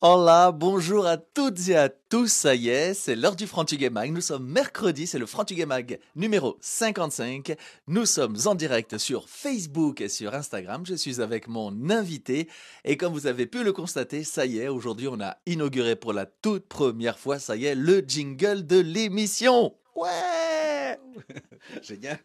Hola, bonjour à toutes et à tous, ça y est, c'est l'heure du Frantuguais Mag. Nous sommes mercredi, c'est le Frantuguais Mag numéro 55. Nous sommes en direct sur Facebook et sur Instagram. Je suis avec mon invité et comme vous avez pu le constater, ça y est, aujourd'hui on a inauguré pour la toute première fois, ça y est, le jingle de l'émission. Ouais! Wouhou! Génial.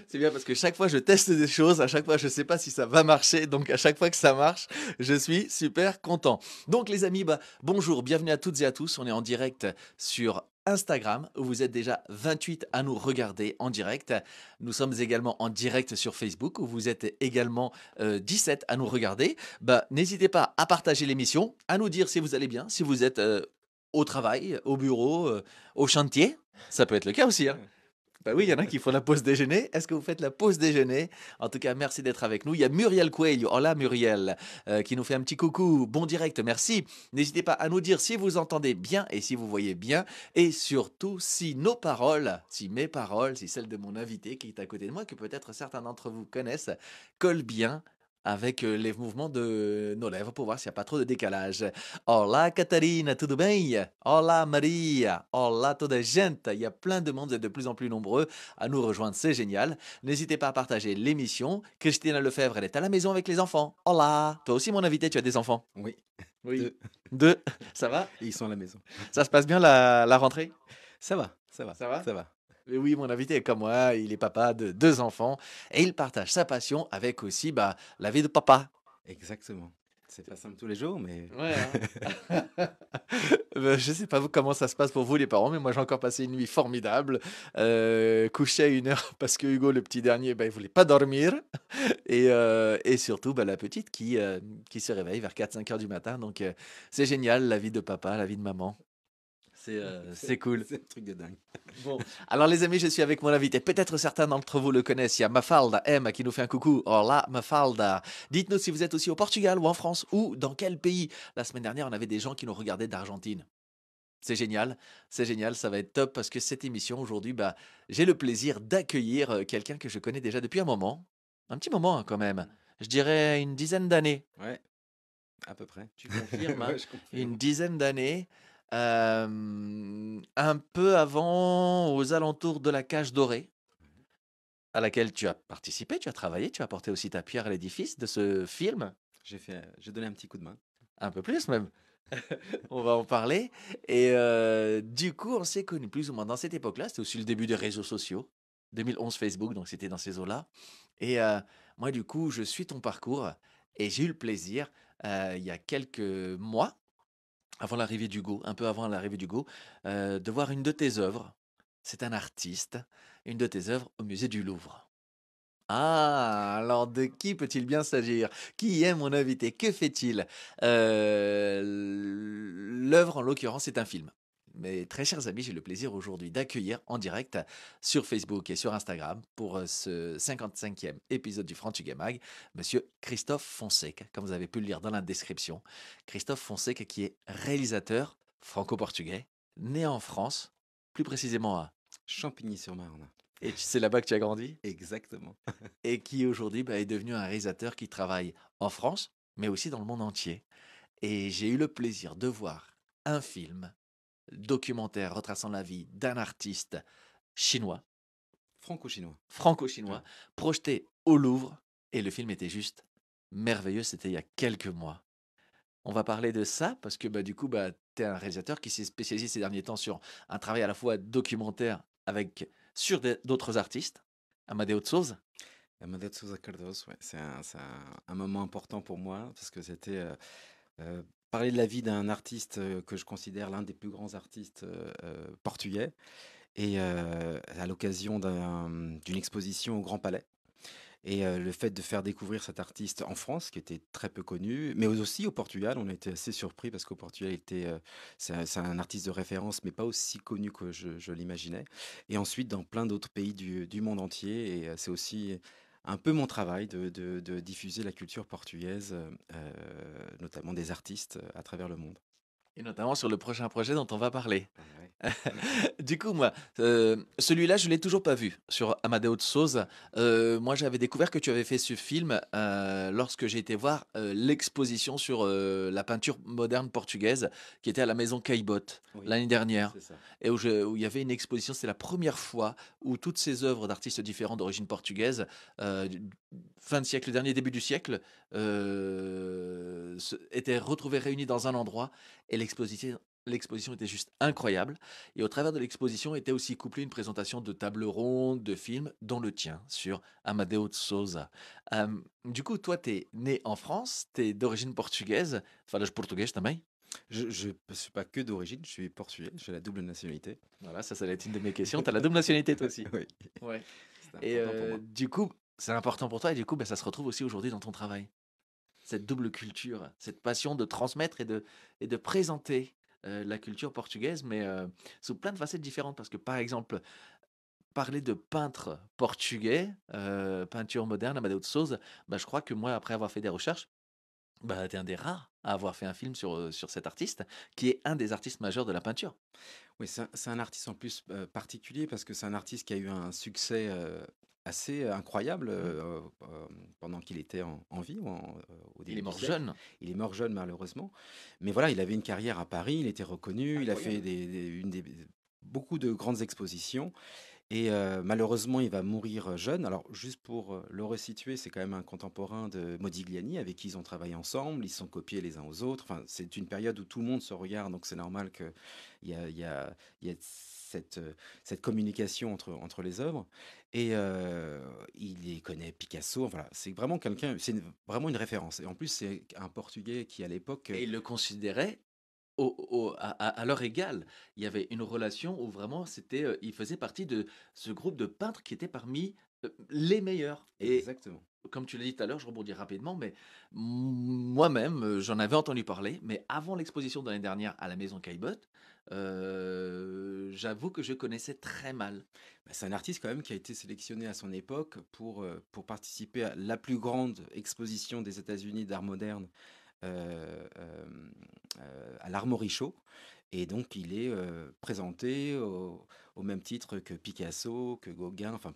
C'est bien parce que chaque fois je teste des choses, à chaque fois je sais pas si ça va marcher, donc à chaque fois que ça marche, je suis super content. Donc les amis, bonjour, bienvenue à toutes et à tous, on est en direct sur Instagram, où vous êtes déjà 28 à nous regarder en direct. Nous sommes également en direct sur Facebook, où vous êtes également 17 à nous regarder. N'hésitez pas à partager l'émission, à nous dire si vous allez bien, si vous êtes au travail, au bureau, au chantier. Ça peut être le cas aussi, hein. Bah oui, il y en a qui font la pause déjeuner. Est-ce que vous faites la pause déjeuner? En tout cas, merci d'être avec nous. Il y a Muriel Coelho. Hola Muriel, qui nous fait un petit coucou. Bon direct, merci. N'hésitez pas à nous dire si vous entendez bien et si vous voyez bien. Et surtout, si nos paroles, si mes paroles, si celles de mon invité qui est à côté de moi, que peut-être certains d'entre vous connaissent, collent bien avec les mouvements de nos lèvres pour voir s'il n'y a pas trop de décalage. Olá, Catarina, tudo bem? Olá, Maria. Olá, toda a gente. Il y a plein de monde, vous êtes de plus en plus nombreux à nous rejoindre, c'est génial. N'hésitez pas à partager l'émission. Christina Lefebvre, elle est à la maison avec les enfants. Hola. Toi aussi, mon invité, tu as des enfants? Oui, Oui. 2. Deux. Ça va? Et ils sont à la maison. Ça se passe bien la rentrée? Ça va, ça va, Ça va? ça va. Mais oui, mon invité est comme moi, il est papa de deux enfants et il partage sa passion avec aussi la vie de papa. Exactement. C'est pas simple tous les jours, mais Ouais, hein. Je sais pas vous comment ça se passe pour vous les parents, mais moi j'ai encore passé une nuit formidable. Couché à 1 heure parce que Hugo, le petit dernier, il voulait pas dormir. Et surtout, la petite qui se réveille vers 4-5 heures du matin. Donc c'est génial, la vie de papa, la vie de maman. C'est cool. c'est un truc de dingue. Bon, alors les amis, je suis avec mon invité. Peut-être certains d'entre vous le connaissent. Il y a Mafalda M qui nous fait un coucou. Hola Mafalda. Dites-nous si vous êtes aussi au Portugal ou en France ou dans quel pays. La semaine dernière, on avait des gens qui nous regardaient d'Argentine. C'est génial, ça va être top parce que cette émission aujourd'hui, j'ai le plaisir d'accueillir quelqu'un que je connais déjà depuis un petit moment hein, quand même. Je dirais une dizaine d'années. Ouais, à peu près. Tu confirmes, hein? Ouais, je Une confirme. dizaine d'années, un peu avant, aux alentours de la Cage Dorée, à laquelle tu as participé, tu as travaillé, tu as apporté aussi ta pierre à l'édifice de ce film, J'ai donné un petit coup de main. un peu plus même. On va en parler. Et du coup, on s'est connus plus ou moins dans cette époque-là. C'était aussi le début des réseaux sociaux. 2011 Facebook, donc c'était dans ces eaux-là. Et moi, du coup, je suis ton parcours et j'ai eu le plaisir, il y a quelques mois, avant l'arrivée d'Hugo, un peu avant l'arrivée d'Hugo, de voir une de tes œuvres. C'est un artiste, une de tes œuvres au musée du Louvre. Ah, alors de qui peut-il bien s'agir? Qui est mon invité? Que fait-il? L'œuvre, en l'occurrence, c'est un film. Mes très chers amis, j'ai le plaisir aujourd'hui d'accueillir en direct sur Facebook et sur Instagram pour ce 55e épisode du Frantuguais Mag, monsieur Christophe Fonseca, comme vous avez pu le lire dans la description. Christophe Fonseca qui est réalisateur franco-portugais, né en France, plus précisément à... Champigny-sur-Marne. Et c'est là-bas que tu as grandi? Exactement. Et qui aujourd'hui est devenu un réalisateur qui travaille en France, mais aussi dans le monde entier. Et j'ai eu le plaisir de voir un film documentaire retraçant la vie d'un artiste chinois, Franco-chinois. Ouais. franco-chinois, projeté au Louvre. Et le film était juste merveilleux, c'était il y a quelques mois. On va parler de ça parce que du coup, tu es un réalisateur qui s'est spécialisé ces derniers temps sur un travail à la fois documentaire avec sur d'autres artistes, Amadeo de Souza. Amadeu de Sousa Cardoso, ouais, c'est un moment important pour moi parce que c'était parler de la vie d'un artiste que je considère l'un des plus grands artistes portugais et à l'occasion d'une exposition au Grand Palais. Et le fait de faire découvrir cet artiste en France, qui était très peu connu, mais aussi au Portugal, on a été assez surpris parce qu'au Portugal, c'est un artiste de référence, mais pas aussi connu que je l'imaginais. Et ensuite, dans plein d'autres pays du monde entier. Et c'est aussi un peu mon travail de diffuser la culture portugaise, notamment des artistes à travers le monde. Et notamment sur le prochain projet dont on va parler. Ah ouais. Du coup, moi, celui-là, je l'ai toujours pas vu sur Amadeo de Souza. Moi, j'avais découvert que tu avais fait ce film lorsque j'ai été voir l'exposition sur la peinture moderne portugaise qui était à la maison Caillebotte Oui, l'année dernière. c'est ça. Et où il y avait une exposition, c'est la première fois où toutes ces œuvres d'artistes différents d'origine portugaise, fin de siècle dernier, début du siècle, étaient retrouvées réunies dans un endroit. Et l'exposition était juste incroyable. Et au travers de l'exposition était aussi couplée une présentation de tables rondes, de films, dont le tien, sur Amadeo de Souza. Du coup, toi, tu es né en France, tu es d'origine portugaise, falas português também. Je ne suis pas que d'origine, je suis portugais, j'ai la double nationalité. Voilà, ça va être une de mes questions. Tu as la double nationalité, toi aussi. Oui, Ouais. c'est Et important pour moi. du coup, c'est important pour toi, et du coup, bah, ça se retrouve aussi aujourd'hui dans ton travail. Cette double culture, cette passion de transmettre et de présenter la culture portugaise, mais sous plein de facettes différentes. Parce que, par exemple, parler de peintre portugais, peinture moderne, Amadeu de Souza, bah, je crois que moi, après avoir fait des recherches, bah, tu es un des rares à avoir fait un film sur cet artiste, qui est un des artistes majeurs de la peinture. Oui, c'est un artiste en plus particulier parce que c'est un artiste qui a eu un succès assez incroyable Mmh. pendant qu'il était en vie au Il est début du mort siècle. jeune. Il est mort jeune malheureusement, mais voilà, il avait une carrière à Paris, il était reconnu, il a fait Incroyable. beaucoup de grandes expositions. Et malheureusement, il va mourir jeune. Alors, juste pour le resituer, c'est quand même un contemporain de Modigliani, avec qui ils ont travaillé ensemble, ils se sont copiés les uns aux autres. Enfin, c'est une période où tout le monde se regarde, donc c'est normal qu'il y a, il y a, il y ait cette communication entre les œuvres. Et il connaît Picasso. Voilà, c'est vraiment quelqu'un, vraiment une référence. Et en plus, c'est un Portugais qui, à l'époque, Et il le considérait à leur égal. Il y avait une relation où vraiment c'était, il faisait partie de ce groupe de peintres qui étaient parmi les meilleurs. Et exactement. comme tu l'as dit tout à l'heure, je rebondis rapidement, mais moi-même, j'en avais entendu parler, mais avant l'exposition de l'année dernière à la Maison Caillebotte, j'avoue que je connaissais très mal. Bah, c'est un artiste quand même qui a été sélectionné à son époque pour participer à la plus grande exposition des États-Unis d'art moderne à l'Armory Show. Et donc il est présenté au même titre que Picasso, que Gauguin, enfin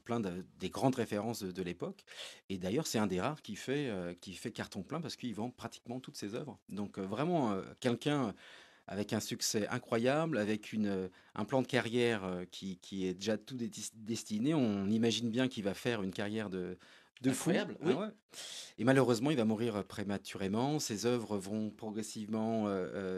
des grandes références de l'époque. Et d'ailleurs c'est un des rares qui fait carton plein parce qu'il vend pratiquement toutes ses œuvres. Donc vraiment quelqu'un avec un succès incroyable, avec un plan de carrière qui est déjà tout destiné. On imagine bien qu'il va faire une carrière de fou. Incroyable, Ah oui. ouais. Et malheureusement, il va mourir prématurément. Ses œuvres vont progressivement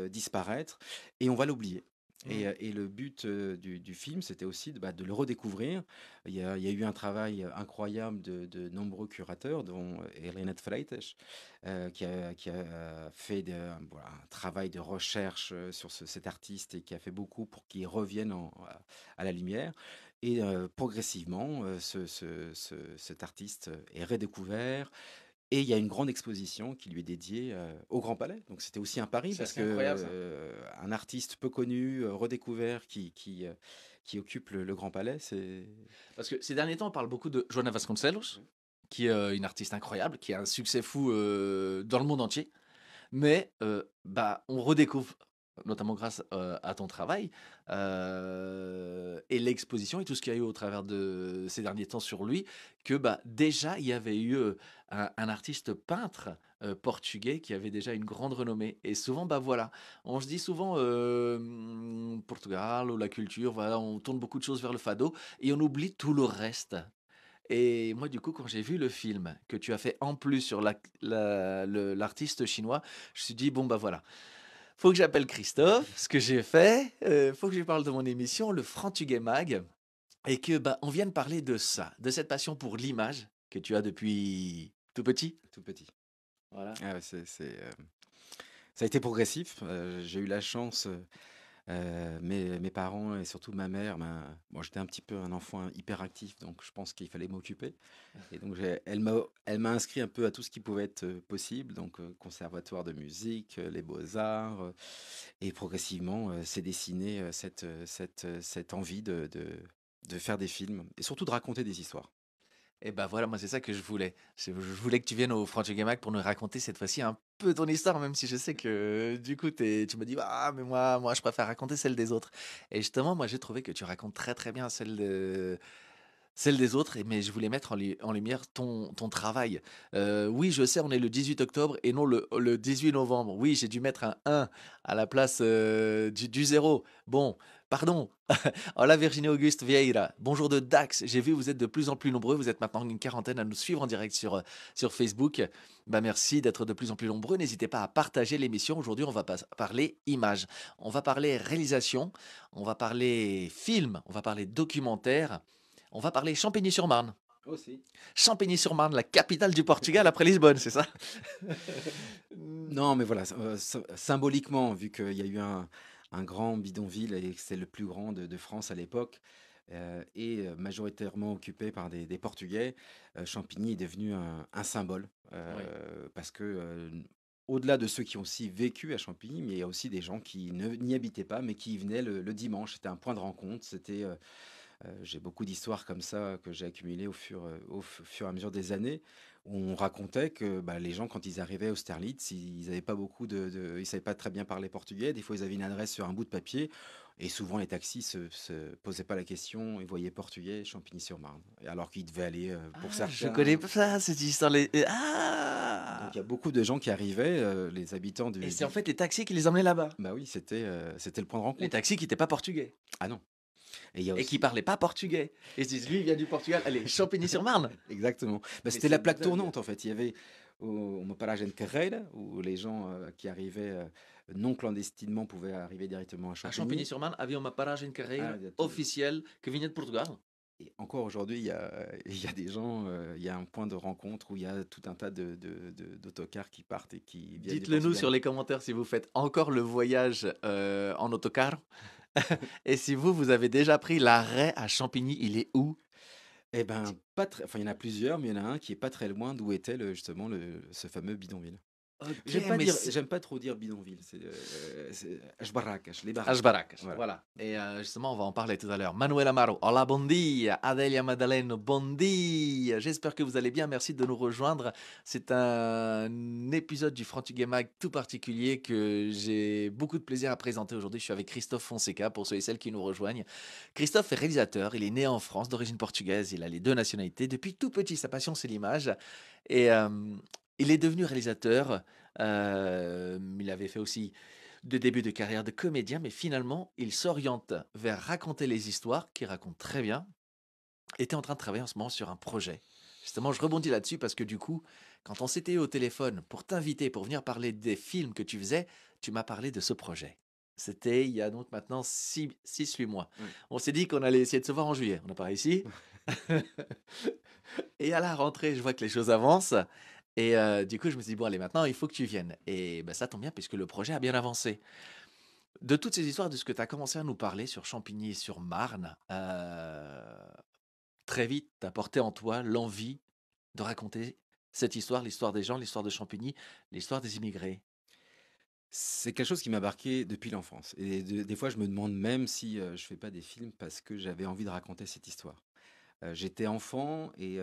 disparaître et on va l'oublier. Mm. Et le but du film, c'était aussi de le redécouvrir. Il y a eu un travail incroyable de nombreux curateurs, dont Helena de Freitas, qui a fait voilà, un travail de recherche sur cet artiste et qui a fait beaucoup pour qu'il revienne à la lumière. Et progressivement, cet artiste est redécouvert. Et il y a une grande exposition qui lui est dédiée au Grand Palais. Donc c'était aussi un pari C'est parce assez que incroyable ça. un artiste peu connu, redécouvert, qui occupe le Grand Palais, c'est... Parce que ces derniers temps, on parle beaucoup de Joana Vasconcelos, qui est une artiste incroyable, qui a un succès fou dans le monde entier. Mais bah, on redécouvre, notamment grâce à ton travail, et l'exposition et tout ce qu'il y a eu au travers de ces derniers temps sur lui, que bah, déjà il y avait eu un artiste peintre portugais qui avait déjà une grande renommée. Et souvent, bah voilà, on se dit souvent Portugal ou la culture, voilà, on tourne beaucoup de choses vers le fado et on oublie tout le reste. Et moi, du coup, quand j'ai vu le film que tu as fait en plus sur l'artiste chinois, je me suis dit, bon, bah voilà, faut que j'appelle Christophe, ce que j'ai fait, faut que je lui parle de mon émission, le Frantuguet Mag, et que bah, on vienne parler de ça, de cette passion pour l'image que tu as depuis tout petit. tout petit. Voilà. Ah ouais, ça a été progressif. J'ai eu la chance, mes parents et surtout ma mère, bon, j'étais un petit peu un enfant hyperactif, donc je pense qu'il fallait m'occuper. Et donc elle m'a inscrit un peu à tout ce qui pouvait être possible, donc conservatoire de musique, les beaux-arts, et progressivement s'est dessinée cette envie de faire des films et surtout de raconter des histoires. Et bah voilà, moi c'est ça que je voulais. Je voulais que tu viennes au Frantugué Mag pour nous raconter cette fois-ci un peu ton histoire, même si je sais que du coup tu me dis ah mais moi je préfère raconter celle des autres. Et justement moi j'ai trouvé que tu racontes très très bien celle des autres, mais je voulais mettre en lumière ton travail. Oui, je sais, on est le 18 octobre et non le 18 novembre. Oui, j'ai dû mettre un 1 à la place du 0. Bon, pardon. Hola Virginie Auguste Vieira. Bonjour de Dax. J'ai vu, vous êtes de plus en plus nombreux. Vous êtes maintenant une quarantaine à nous suivre en direct sur Facebook. Bah, merci d'être de plus en plus nombreux. N'hésitez pas à partager l'émission. Aujourd'hui, on va parler images. On va parler réalisation. On va parler film. On va parler documentaire. On va parler Champigny-sur-Marne. Aussi. Champigny-sur-Marne, la capitale du Portugal après Lisbonne, c'est ça? Non, mais voilà, symboliquement, vu qu'il y a eu un grand bidonville et que c'est le plus grand de France à l'époque, et majoritairement occupé par des Portugais, Champigny est devenu un symbole. Oui. Parce que, au-delà de ceux qui ont aussi vécu à Champigny, mais il y a aussi des gens qui n'y habitaient pas, mais qui y venaient le dimanche. C'était un point de rencontre. J'ai beaucoup d'histoires comme ça que j'ai accumulées au fur et à mesure des années, où on racontait que bah, les gens, quand ils arrivaient à Austerlitz, ils n'avaient pas beaucoup ils savaient pas très bien parler portugais. Des fois, ils avaient une adresse sur un bout de papier. Et souvent, les taxis se posaient pas la question. Ils voyaient portugais, Champigny-sur-Marne. Et alors qu'ils devaient aller, pour Ah, je connais certains. pas ça, cette histoire. Ah! Donc, il y a beaucoup de gens qui arrivaient, les habitants Et du, c'est en du- fait les taxis qui les emmenaient là-bas. Bah oui, c'était le point de Les rencontre. taxis qui n'étaient pas portugais Ah non. Et il y a et qui aussi. parlaient pas portugais. Et ils se disent, lui, il vient du Portugal. Allez, Champigny-sur-Marne. Exactement. Bah, Mais c'était c'est la plaque dingue. tournante en fait. Il y avait uma paragem de Carreira où les gens qui arrivaient non clandestinement pouvaient arriver directement à À Champigny. Champigny-sur-Marne, havia uma paragem de Ah, carreira exatamente. officielle que vinha de Portugal. Et encore aujourd'hui, il y a des gens, il y a un point de rencontre où il y a tout un tas d'autocars qui partent et qui viennent du Dites-le nous sur Portugal. les commentaires si vous faites encore le voyage en autocar. Et si vous avez déjà pris l'arrêt à Champigny, il est où? Eh ben, pas très, enfin, il y en a plusieurs, mais il y en a un qui est pas très loin d'où était justement ce fameux bidonville. Ok, J'aime pas mais dire, c'est j'aime pas trop dire bidonville. C'est as barracas, les As baraques. barracas, Voilà. voilà. Et justement, on va en parler tout à l'heure. Manuel Amaro, hola, bon dia. Adélia Madaleno, bon dia. J'espère que vous allez bien. Merci de nous rejoindre. C'est un épisode du Frantugué Mag tout particulier que j'ai beaucoup de plaisir à présenter aujourd'hui. Je suis avec Christophe Fonseca pour ceux et celles qui nous rejoignent. Christophe est réalisateur. Il est né en France, d'origine portugaise. Il a les deux nationalités. Depuis tout petit, sa passion, c'est l'image. Et il est devenu réalisateur. Il avait fait aussi de début de carrière de comédien, mais finalement, il s'oriente vers raconter les histoires, qu'il raconte très bien, et tu es en train de travailler en ce moment sur un projet. Justement, je rebondis là-dessus parce que du coup, quand on s'était eu au téléphone pour t'inviter, pour venir parler des films que tu faisais, tu m'as parlé de ce projet. C'était il y a donc maintenant 6-8 mois. Ouais. On s'est dit qu'on allait essayer de se voir en juillet. On n'a pas réussi. Et à la rentrée, je vois que les choses avancent. Et du coup, je me suis dit, bon, allez, maintenant, il faut que tu viennes. Et ben, ça tombe bien puisque le projet a bien avancé. De toutes ces histoires, de ce que tu as commencé à nous parler sur Champigny et sur Marne, très vite, tu as porté en toi l'envie de raconter cette histoire, l'histoire des gens, l'histoire de Champigny, l'histoire des immigrés. C'est quelque chose qui m'a marqué depuis l'enfance. Et des fois, je me demande même si je fais pas des films parce que j'avais envie de raconter cette histoire. J'étais enfant et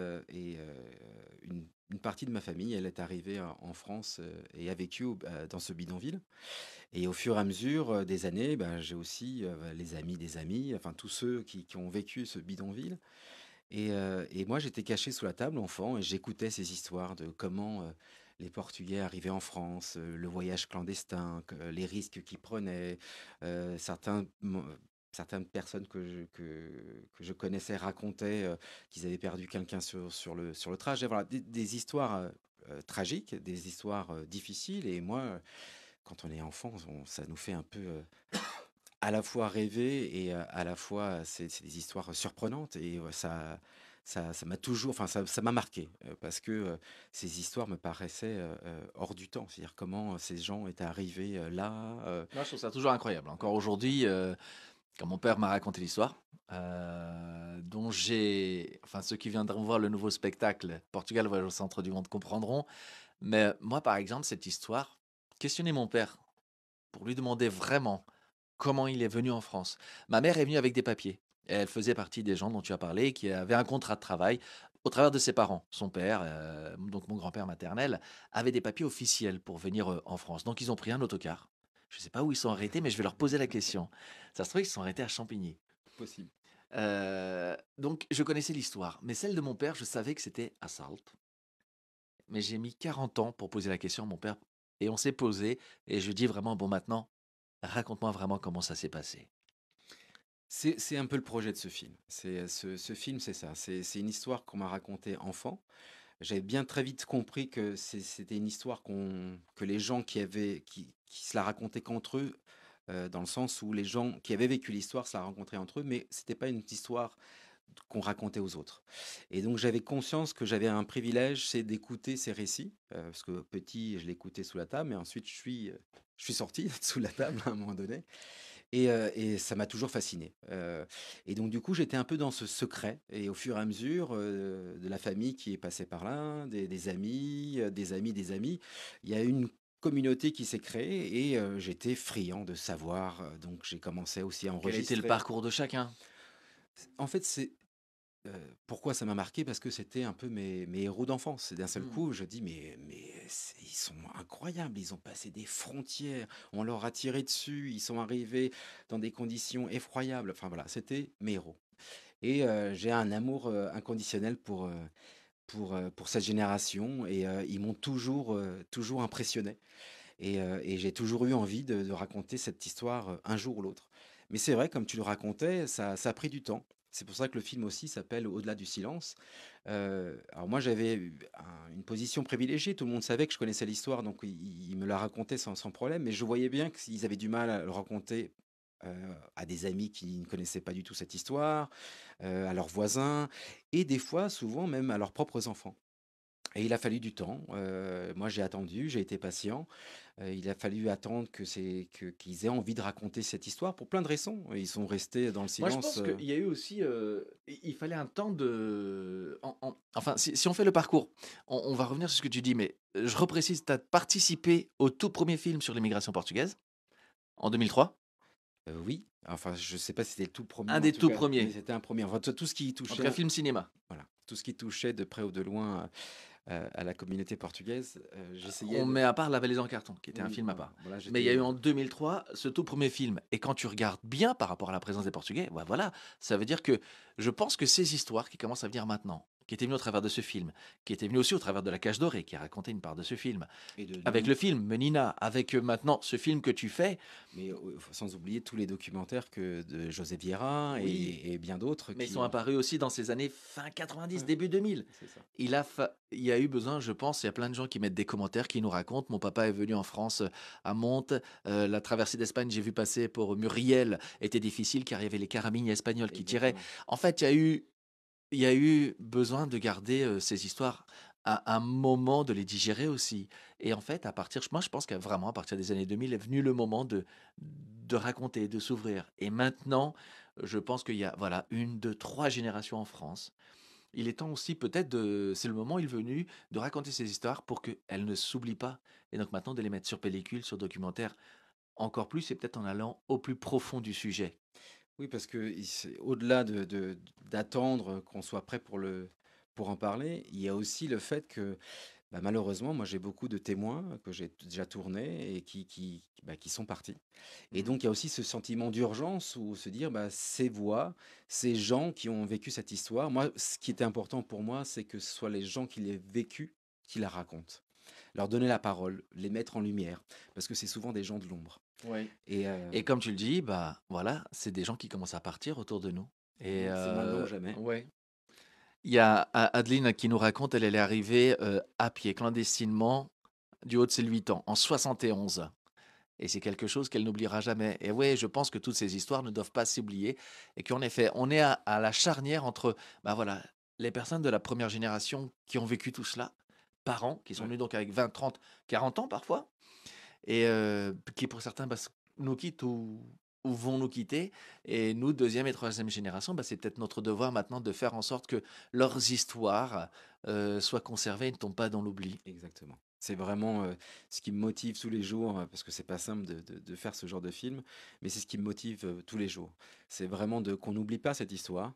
une partie de ma famille, elle est arrivée en France et a vécu dans ce bidonville. Et au fur et à mesure des années, ben, j'ai aussi les amis des amis, enfin tous ceux qui ont vécu ce bidonville. Et moi, j'étais caché sous la table, enfant, et j'écoutais ces histoires de comment les Portugais arrivaient en France, le voyage clandestin, les risques qu'ils prenaient. Certaines personnes que je connaissais racontaient qu'ils avaient perdu quelqu'un sur le trajet. Voilà, des histoires tragiques, des histoires difficiles. Et moi, quand on est enfant, ça nous fait un peu à la fois rêver et à la fois c'est des histoires surprenantes et ça m'a toujours, enfin ça m'a marqué parce que ces histoires me paraissaient hors du temps. C'est-à-dire comment ces gens étaient arrivés là. Moi, je trouve ça toujours incroyable. Encore aujourd'hui, quand mon père m'a raconté l'histoire, dont enfin, ceux qui viendront voir le nouveau spectacle Portugal voyage au centre du monde comprendront. Mais moi, par exemple, cette histoire, questionner mon père pour lui demander vraiment comment il est venu en France. Ma mère est venue avec des papiers. Elle faisait partie des gens dont tu as parlé, qui avaient un contrat de travail. au travers de ses parents. Son père, donc mon grand-père maternel, avait des papiers officiels pour venir, en France. Donc ils ont pris un autocar. Je ne sais pas où ils sont arrêtés, mais je vais leur poser la question. Ça se trouve, ils se sont arrêtés à Champigny. Possible. Donc je connaissais l'histoire, mais celle de mon père, je savais que c'était à Salte. Mais j'ai mis 40 ans pour poser la question à mon père et on s'est posé et je lui dis vraiment: «Bon maintenant, raconte-moi vraiment comment ça s'est passé». C'est un peu le projet de ce film. Ce film, c'est ça. C'est une histoire qu'on m'a racontée enfant. J'avais bien très vite compris que c'était une histoire que les gens qui se la racontaient qu'entre eux, dans le sens où les gens qui avaient vécu l'histoire se la racontaient entre eux, mais c'était pas une histoire qu'on racontait aux autres. Et donc j'avais conscience que j'avais un privilège, c'est d'écouter ces récits, parce que petit, je l'écoutais sous la table, mais ensuite je suis sorti sous la table à un moment donné. Et ça m'a toujours fasciné. Et donc du coup, j'étais un peu dans ce secret et au fur et à mesure, de la famille qui est passée par là, des amis, des amis, des amis, il y a une communauté qui s'est créée et j'étais friand de savoir, donc j'ai commencé aussi à Quel a été le enregistrer. parcours de chacun? En fait, pourquoi ça m'a marqué? Parce que c'était un peu mes héros d'enfance. Et d'un seul Mmh. coup, je dis: «Mais ils sont incroyables, ils ont passé des frontières, on leur a tiré dessus, ils sont arrivés dans des conditions effroyables». Enfin voilà, c'était mes héros et j'ai un amour, inconditionnel pour cette génération et ils m'ont toujours impressionné et j'ai toujours eu envie de raconter cette histoire, un jour ou l'autre. Mais c'est vrai, comme tu le racontais, ça a pris du temps. C'est pour ça que le film aussi s'appelle «Au-delà du silence». Alors moi, j'avais eu une position privilégiée. Tout le monde savait que je connaissais l'histoire, donc ils me la racontaient sans problème. Mais je voyais bien qu'ils avaient du mal à le raconter, à des amis qui ne connaissaient pas du tout cette histoire, à leurs voisins et des fois, souvent même à leurs propres enfants. Et il a fallu du temps. Moi, j'ai attendu, j'ai été patient. Il a fallu attendre qu'ils aient envie de raconter cette histoire pour plein de raisons. Ils sont restés dans le Moi, je silence. pense qu'il y a eu aussi, il fallait un temps de enfin, si on fait le parcours, on va revenir sur ce que tu dis, mais je reprécise, tu as participé au tout premier film sur l'immigration portugaise, en 2003. Oui, enfin, je sais pas si c'était le tout premier, Un mais en des tout tout cas, mais premiers, c'était un premier. Enfin, tout ce qui en tout touchait, cas film cinéma. voilà, tout ce qui touchait de près ou de loin à la communauté portugaise, On j'essayais de. met à part La Valise en carton, qui était un Oui, film à voilà, part. voilà, Mais il y a j'étais. eu en 2003 ce tout premier film et quand tu regardes bien par rapport à la présence des Portugais, bah, voilà, ça veut dire que je pense que ces histoires qui commencent à venir maintenant, qui étaient venues au travers de ce film, qui étaient venues aussi au travers de La Cage Dorée, qui a raconté une part de ce film, Et avec le film Menina, avec, maintenant ce film que tu fais, mais sans oublier tous les documentaires de José Vieira oui, et bien d'autres mais ils qui sont ont. apparus aussi dans ces années fin 90, Ouais, début 2000. c'est ça. Il y a eu besoin, je pense, il y a plein de gens qui mettent des commentaires, qui nous racontent. Mon papa est venu en France, à Monte. La traversée d'Espagne, j'ai vu passer pour Muriel, était difficile car il y avait les carabines espagnols qui tiraient. Exactement. En fait, il y a eu besoin de garder ces histoires à un moment, de les digérer aussi. Et en fait, moi, je pense qu'à vraiment, à partir des années 2000, est venu le moment de raconter, de s'ouvrir. Et maintenant, je pense qu'il y a, voilà, une, deux, trois générations en France. Il est temps aussi peut-être c'est le moment il est venu de raconter ces histoires pour qu'elles ne s'oublient pas. Et donc maintenant de les mettre sur pellicule, sur documentaire, encore plus et peut-être en allant au plus profond du sujet. Oui, parce que au-delà d'attendre qu'on soit prêt pour en parler, il y a aussi le fait que bah, malheureusement, moi j'ai beaucoup de témoins que j'ai déjà tournés et qui sont partis. Et Mmh. donc il y a aussi ce sentiment d'urgence où se dire bah, ces voix, ces gens qui ont vécu cette histoire, moi ce qui était important pour moi, c'est que ce soit les gens qui l'aient vécu qui la racontent. Leur donner la parole, les mettre en lumière, parce que c'est souvent des gens de l'ombre. Oui. Et Et comme tu le dis, bah voilà, c'est des gens qui commencent à partir autour de nous. Et c'est maintenant ou jamais. ouais. Il y a Adeline qui nous raconte, elle est arrivée à pied, clandestinement, du haut de ses 8 ans, en 71. Et c'est quelque chose qu'elle n'oubliera jamais. Et ouais, je pense que toutes ces histoires ne doivent pas s'oublier. Et qu'en effet, on est à la charnière entre bah voilà, les personnes de la première génération qui ont vécu tout cela, parents, qui sont Ouais. venus donc avec 20, 30, 40 ans parfois, et qui pour certains bah, nous quittent ou vont nous quitter. Et nous, deuxième et troisième génération, bah, c'est peut-être notre devoir maintenant de faire en sorte que leurs histoires soient conservées et ne tombent pas dans l'oubli. Exactement. C'est vraiment, ce qui me motive tous les jours, parce que c'est pas simple de faire ce genre de film, mais c'est ce qui me motive, tous les jours. C'est vraiment de qu'on n'oublie pas cette histoire,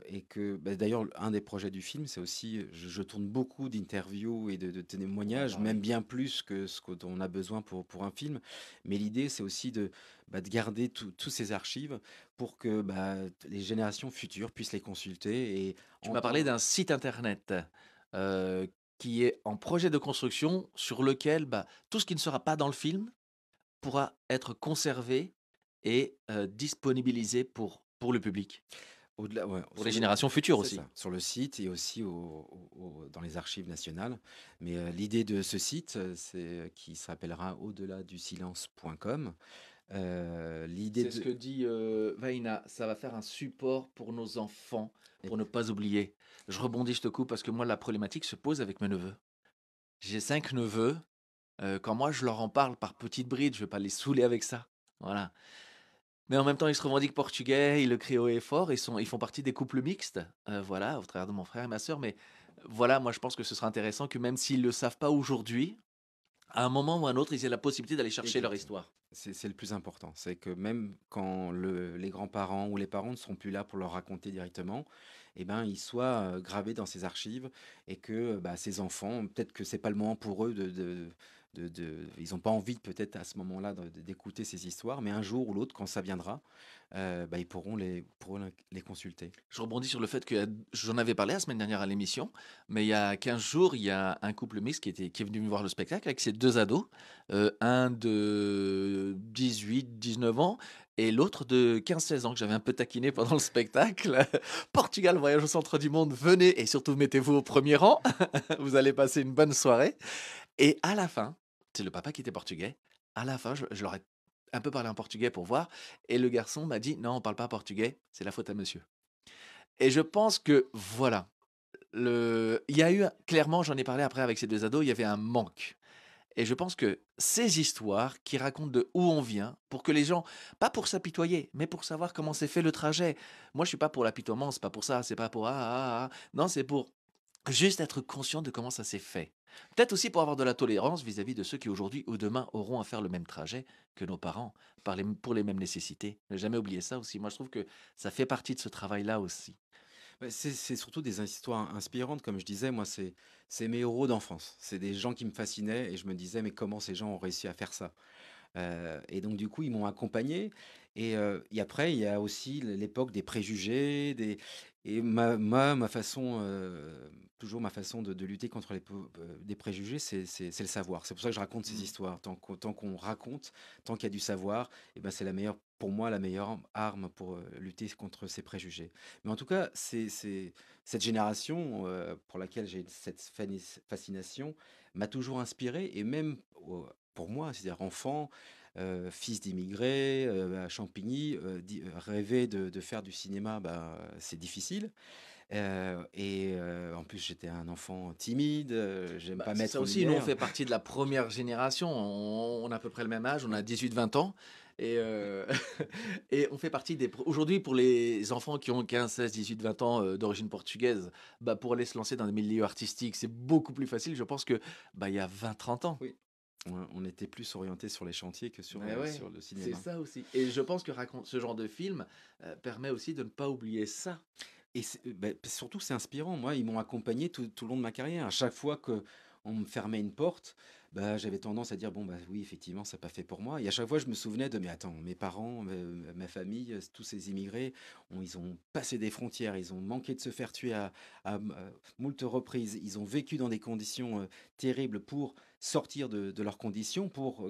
Et que bah, d'ailleurs un des projets du film, c'est aussi je tourne beaucoup d'interviews et de On va en témoignages, même parler. bien plus que ce dont on a besoin pour un film. Mais l'idée, c'est aussi de garder tous ces archives pour que bah, les générations futures puissent les consulter et Tu m'as parlé entendre. d'un site internet euh, qui est en projet de construction sur lequel bah, tout ce qui ne sera pas dans le film pourra être conservé et disponibilisé pour le public, Au-delà, ouais, pour les générations futures c'est aussi. ça, sur le site et aussi dans les archives nationales. Mais l'idée de ce site, qui s'appellera au-delà du silence.com. L'idée C'est ce de. que dit Vaina, ça va faire un support pour nos enfants, pour ne pas oublier. Je rebondis, je te coupe, parce que moi, la problématique se pose avec mes neveux. J'ai 5 neveux. Quand moi, je leur en parle par petites brides, je vais pas les saouler avec ça. Voilà. Mais en même temps, ils se revendiquent portugais, ils le crient haut et fort, ils font partie des couples mixtes, voilà, au travers de mon frère et ma sœur. Mais voilà, moi, je pense que ce sera intéressant que même s'ils le savent pas aujourd'hui, à un moment ou à un autre, ils aient la possibilité d'aller chercher leur Exactement. histoire. C'est le plus important. C'est que même quand les grands-parents ou les parents ne seront plus là pour leur raconter directement, eh ben, ils soient gravés dans ces archives et que bah, ces enfants, peut-être que c'est pas le moment pour eux ils n'ont pas envie peut-être à ce moment-là d'écouter ces histoires, mais un jour ou l'autre, quand ça viendra, bah, ils pourront les consulter. Je rebondis sur le fait que j'en avais parlé la semaine dernière à l'émission, mais il y a 15 jours, il y a un couple mixte qui est venu me voir le spectacle avec ses 2 ados, un de 18-19 ans et l'autre de 15-16 ans que j'avais un peu taquiné pendant le spectacle. Portugal, voyage au centre du monde, venez et surtout mettez-vous au premier rang, vous allez passer une bonne soirée. Et à la fin, c'est le papa qui était portugais, à la fin, je leur ai un peu parlé en portugais pour voir et le garçon m'a dit: «Non, on parle pas portugais, c'est la faute à monsieur». Et je pense que voilà, il y a eu clairement, j'en ai parlé après avec ces 2 ados, il y avait un manque. Et je pense que ces histoires qui racontent de où on vient, pour que les gens, pas pour s'apitoyer, mais pour savoir comment s'est fait le trajet. Moi, je suis pas pour l'apitoiement, c'est pas pour ça, c'est pas pour non, c'est pour juste être conscient de comment ça s'est fait. Peut-être aussi pour avoir de la tolérance vis-à-vis de ceux qui aujourd'hui ou demain auront à faire le même trajet que nos parents, pour les mêmes nécessités. Ne jamais oublier ça aussi. Moi, je trouve que ça fait partie de ce travail-là aussi. Bah, c'est surtout des histoires inspirantes, comme je disais, moi, c'est mes héros d'enfance. C'est des gens qui me fascinaient et je me disais, mais comment ces gens ont réussi à faire ça? Et donc du coup, ils m'ont accompagné et après, il y a aussi l'époque des préjugés, et ma façon, toujours ma façon de lutter contre des préjugés, c'est le savoir. C'est pour ça que je raconte ces Mm. histoires. Tant qu'on raconte, tant qu'il y a du savoir, et ben, c'est pour moi, la meilleure arme pour lutter contre ces préjugés. Mais en tout cas, cette génération pour laquelle j'ai cette fascination m'a toujours inspiré, et même pour moi, c'est-à-dire enfant, fils d'immigrés, à Champigny, rêver de faire du cinéma, bah, c'est difficile. En plus, j'étais un enfant timide, j'aime Bah, pas c'est ça mettre en aussi, nous on lumière. fait partie de la première génération, on a à peu près le même âge, on a Oui, 18-20 ans, et, et on fait partie aujourd'hui pour les enfants qui ont 15, 16, 18, 20 ans d'origine portugaise, bah, pour aller se lancer dans des milieux artistiques, c'est beaucoup plus facile, je pense que bah, il y a 20-30 ans. oui. On était plus orienté sur les chantiers que Mais ouais, sur le c'est cinéma. ça aussi. Et je pense que ce genre de film permet aussi de ne pas oublier ça. Et bah, surtout, c'est inspirant. Moi, ils m'ont accompagné tout le long de ma carrière. À chaque fois que on me fermait une porte, bah, j'avais tendance à dire, bon, bah oui, effectivement, c'est pas fait pour moi. Et à chaque fois, je me souvenais mais attends, mes parents, ma famille, tous ces immigrés, ils ont passé des frontières, ils ont manqué de se faire tuer à moult reprises. Ils ont vécu dans des conditions terribles pour sortir de leurs conditions, pour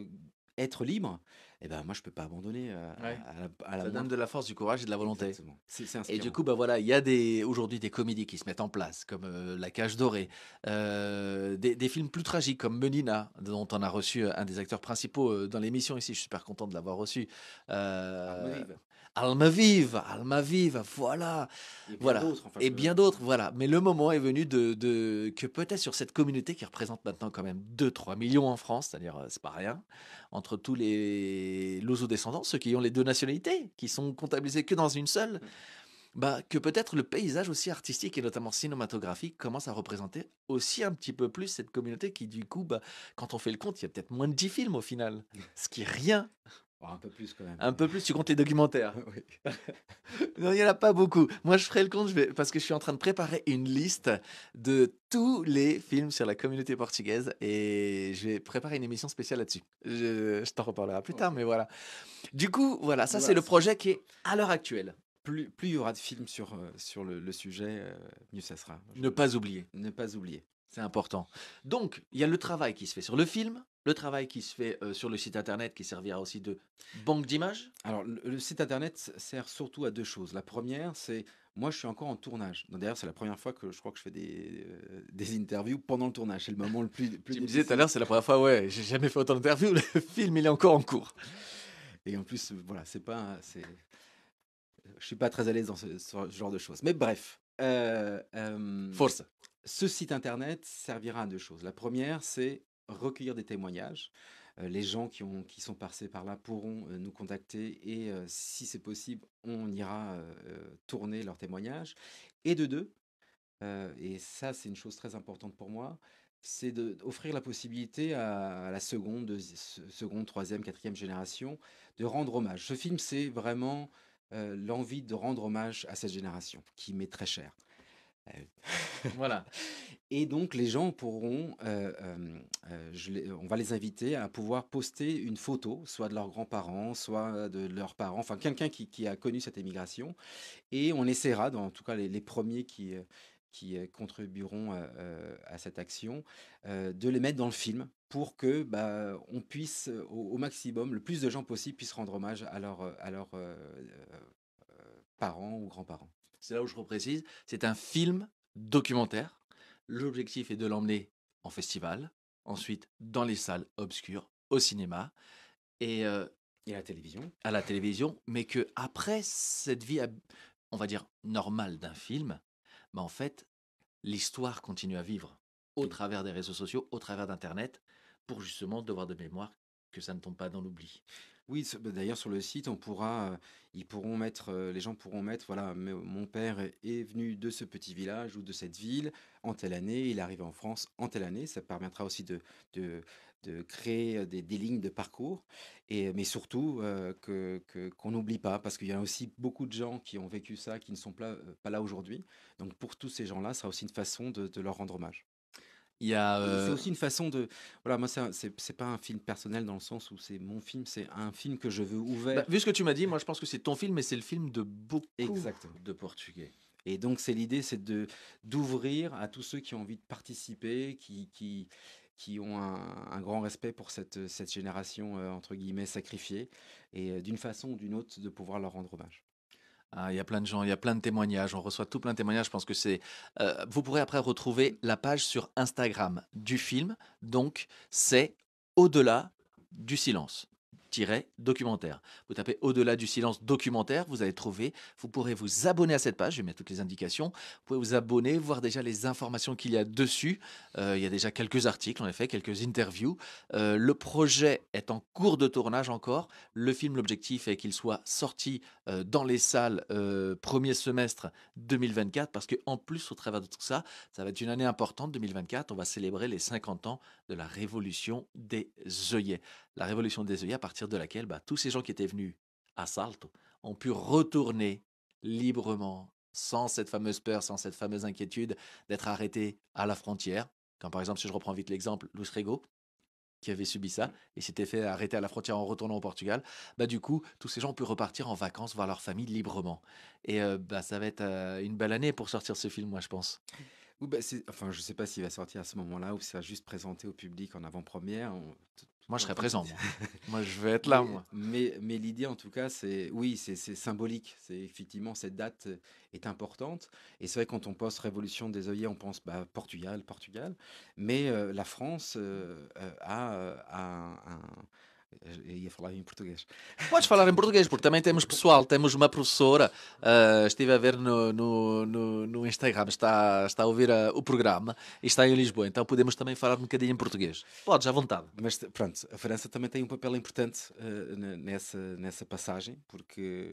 être libre. Et ben, moi, je peux pas abandonner Ouais. à la Ça donne moindre. de la force, du courage et de la volonté. Exactement. C'est Et du inspirant. coup, bah voilà, il y a aujourd'hui des comédies qui se mettent en place, comme La Cage Dorée, des films plus tragiques comme Menina, dont on a reçu un des acteurs principaux dans l'émission ici. Je suis super content de l'avoir reçu. Arme Euh, vive. Alma Vive, voilà, Et bien voilà. d'autres, enfin, Et bien d'autres, voilà. Mais le moment est venu que peut-être sur cette communauté qui représente maintenant quand même 2-3 millions en France, c'est-à-dire c'est pas rien, entre tous les luso-descendants, ceux qui ont les deux nationalités, qui sont comptabilisés que dans une seule, bah, que peut-être le paysage aussi artistique et notamment cinématographique commence à représenter aussi un petit peu plus cette communauté qui, du coup, bah, quand on fait le compte, il y a peut-être moins de 10 films au final. Ce qui est rien. Oh, un peu plus quand même. Un peu plus, tu comptes les documentaires? Oui. Non, il y en a pas beaucoup. Moi, je ferai le compte, parce que je suis en train de préparer une liste de tous les films sur la communauté portugaise et je vais préparer une émission spéciale là-dessus. Je t'en reparlerai plus tard, OK. mais voilà. Du coup, voilà, Mais ça c'est voilà, le projet qui est à l'heure actuelle. plus il y aura de films sur le sujet, mieux ça sera. Ne pas oublier. Ne pas oublier. C'est important. Donc, il y a le travail qui se fait sur le film, le travail qui se fait sur le site internet qui servira aussi de banque d'images. Alors le site internet sert surtout à 2 choses. La première, c'est moi je suis encore en tournage. Donc d'ailleurs, c'est la première fois que je crois que je fais des interviews pendant le tournage. C'est le moment le plus Tu me disais tout à difficile l'heure, c'est la première fois, ouais, j'ai jamais fait autant d'interviews, le film il est encore en cours. et en plus, voilà, je suis pas très à l'aise dans ce genre de choses. Mais bref, Force. ce site internet servira à 2 choses. La première, c'est recueillir des témoignages. Les gens qui sont passés par là pourront, nous contacter et si c'est possible, on ira, tourner leurs témoignages et de 2, et ça, c'est une chose très importante pour moi, c'est d'offrir la possibilité à la seconde, 3e, 4e génération de rendre hommage. Ce film, c'est vraiment, l'envie de rendre hommage à cette génération qui m'est très chère. Heu Voilà. et donc les gens pourront, on va les inviter à pouvoir poster une photo, soit de leurs grands-parents, soit de leurs parents, enfin quelqu'un qui a connu cette émigration et on essaiera, dans en tout cas les 1ers qui contribueront, à cette action, de les mettre dans le film pour que, bah, on puisse, au maximum, le plus de gens possible puissent rendre hommage à leurs parents ou grands-parents. C'est là où je reprécise, c'est un film documentaire. L'objectif est de l'emmener en festival, ensuite dans les salles obscures, au cinéma et Et à la télévision. à la télévision, mais que après cette vie, on va dire normale d'un film, bah en fait, l'histoire continue à vivre au travers des réseaux sociaux, au travers d'internet, pour justement devoir de mémoire que ça ne tombe pas dans l'oubli. Oui, bah, d'ailleurs sur le site, ils pourront mettre, les gens pourront mettre, voilà, mon père est venu de ce petit village ou de cette ville en telle année, il est arrivé en France en telle année. Ça permettra aussi de, de créer des lignes de parcours, mais surtout qu'on n'oublie pas, parce qu'il y a aussi beaucoup de gens qui ont vécu ça, qui ne sont pas là aujourd'hui. Donc pour tous ces gens-là, ça sera aussi une façon de leur rendre hommage. Il y a Et c'est aussi une façon de voilà, moi, c'est pas un film personnel dans le sens où c'est mon film, c'est un film que je veux bah, ouvert. vu ce que tu m'as dit, moi je pense que c'est ton film, mais c'est le film de beaucoup Exactement. de Portugais. Et donc c'est l'idée, c'est d'ouvrir à tous ceux qui ont envie de participer, qui ont un grand respect pour cette génération, entre guillemets «sacrifiée» et d'une façon ou d'une autre, de pouvoir leur rendre hommage. Ah, il y a plein de gens, il y a plein de témoignages. On reçoit tout plein de témoignages. Je pense que c'est. Vous pourrez après retrouver la page sur Instagram du film. Donc, c'est Au-delà du silence. Documentaire. Vous tapez Au-delà du silence documentaire, vous allez trouver. Vous pourrez vous abonner à cette page. Je vais mettre toutes les indications. Vous pouvez vous abonner, voir déjà les informations qu'il y a dessus. Il y a déjà quelques articles, en effet, quelques interviews. Le projet est en cours de tournage encore. Le film, l'objectif est qu'il soit sorti dans les salles premier semestre 2024 parce qu'en plus, au travers de tout ça, ça va être une année importante, 2024. On va célébrer les 50 ans de la révolution des œillets. La révolution des œillets à partir de laquelle bah, tous ces gens qui étaient venus à Salto ont pu retourner librement, sans cette fameuse peur, sans cette fameuse inquiétude d'être arrêtés à la frontière. Quand par exemple, si je reprends vite l'exemple, Luis Rego, qui avait subi ça et s'était fait arrêter à la frontière en retournant au Portugal, bah du coup, tous ces gens ont pu repartir en vacances, voir leur famille librement. Et bah ça va être une belle année pour sortir ce film, moi je pense. Ou bah, enfin, je sais pas s'il va sortir à ce moment-là ou s'il va juste présenter au public en avant-première. Moi je Tout est serai en train de se présent, dire. moi. Moi je vais être là, Mais, moi. mais, mais l'idée, en tout cas, oui, c'est symbolique. C'est effectivement, cette date est importante. Et c'est vrai, quand on pense Révolution des œillets, on pense bah, Portugal, Portugal. Mais la France a eu ia falar em português. Podes falar em português, porque também temos pessoal, temos uma professora, estive a ver no Instagram, está a ouvir o programa e está em Lisboa, então podemos também falar um bocadinho em português. Podes, à vontade. Mas pronto, a França também tem um papel importante nessa passagem, porque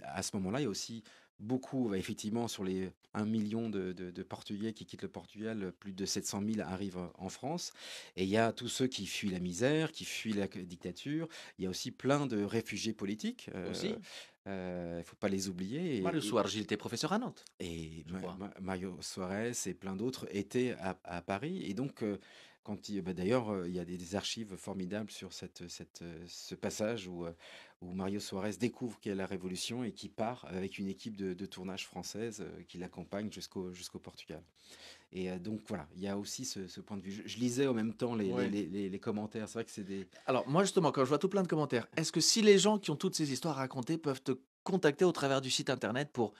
à ce moment-là, il y a aussi beaucoup, bah, effectivement, sur les 1 million de Portugais qui quittent le Portugal, plus de 700 000 arrivent en France. Et il y a tous ceux qui fuient la misère, qui fuient la dictature. Il y a aussi plein de réfugiés politiques. Aussi. Il ne faut pas les oublier. Marius Soares, il était professeur à Nantes, Et je crois. Mario Soares et plein d'autres étaient à Paris. Et donc, bah, d'ailleurs, il y a des archives formidables sur ce passage où Mario Soares découvre qu'il y a la Révolution et qui part avec une équipe de tournage française qui l'accompagne jusqu'au Portugal. Et donc, voilà, il y a aussi ce point de vue. Je lisais en même temps Ouais. les commentaires. C'est vrai que c'est des. Alors moi justement, quand je vois tout plein de commentaires, est-ce que si les gens qui ont toutes ces histoires à raconter peuvent te contacter au travers du site internet pour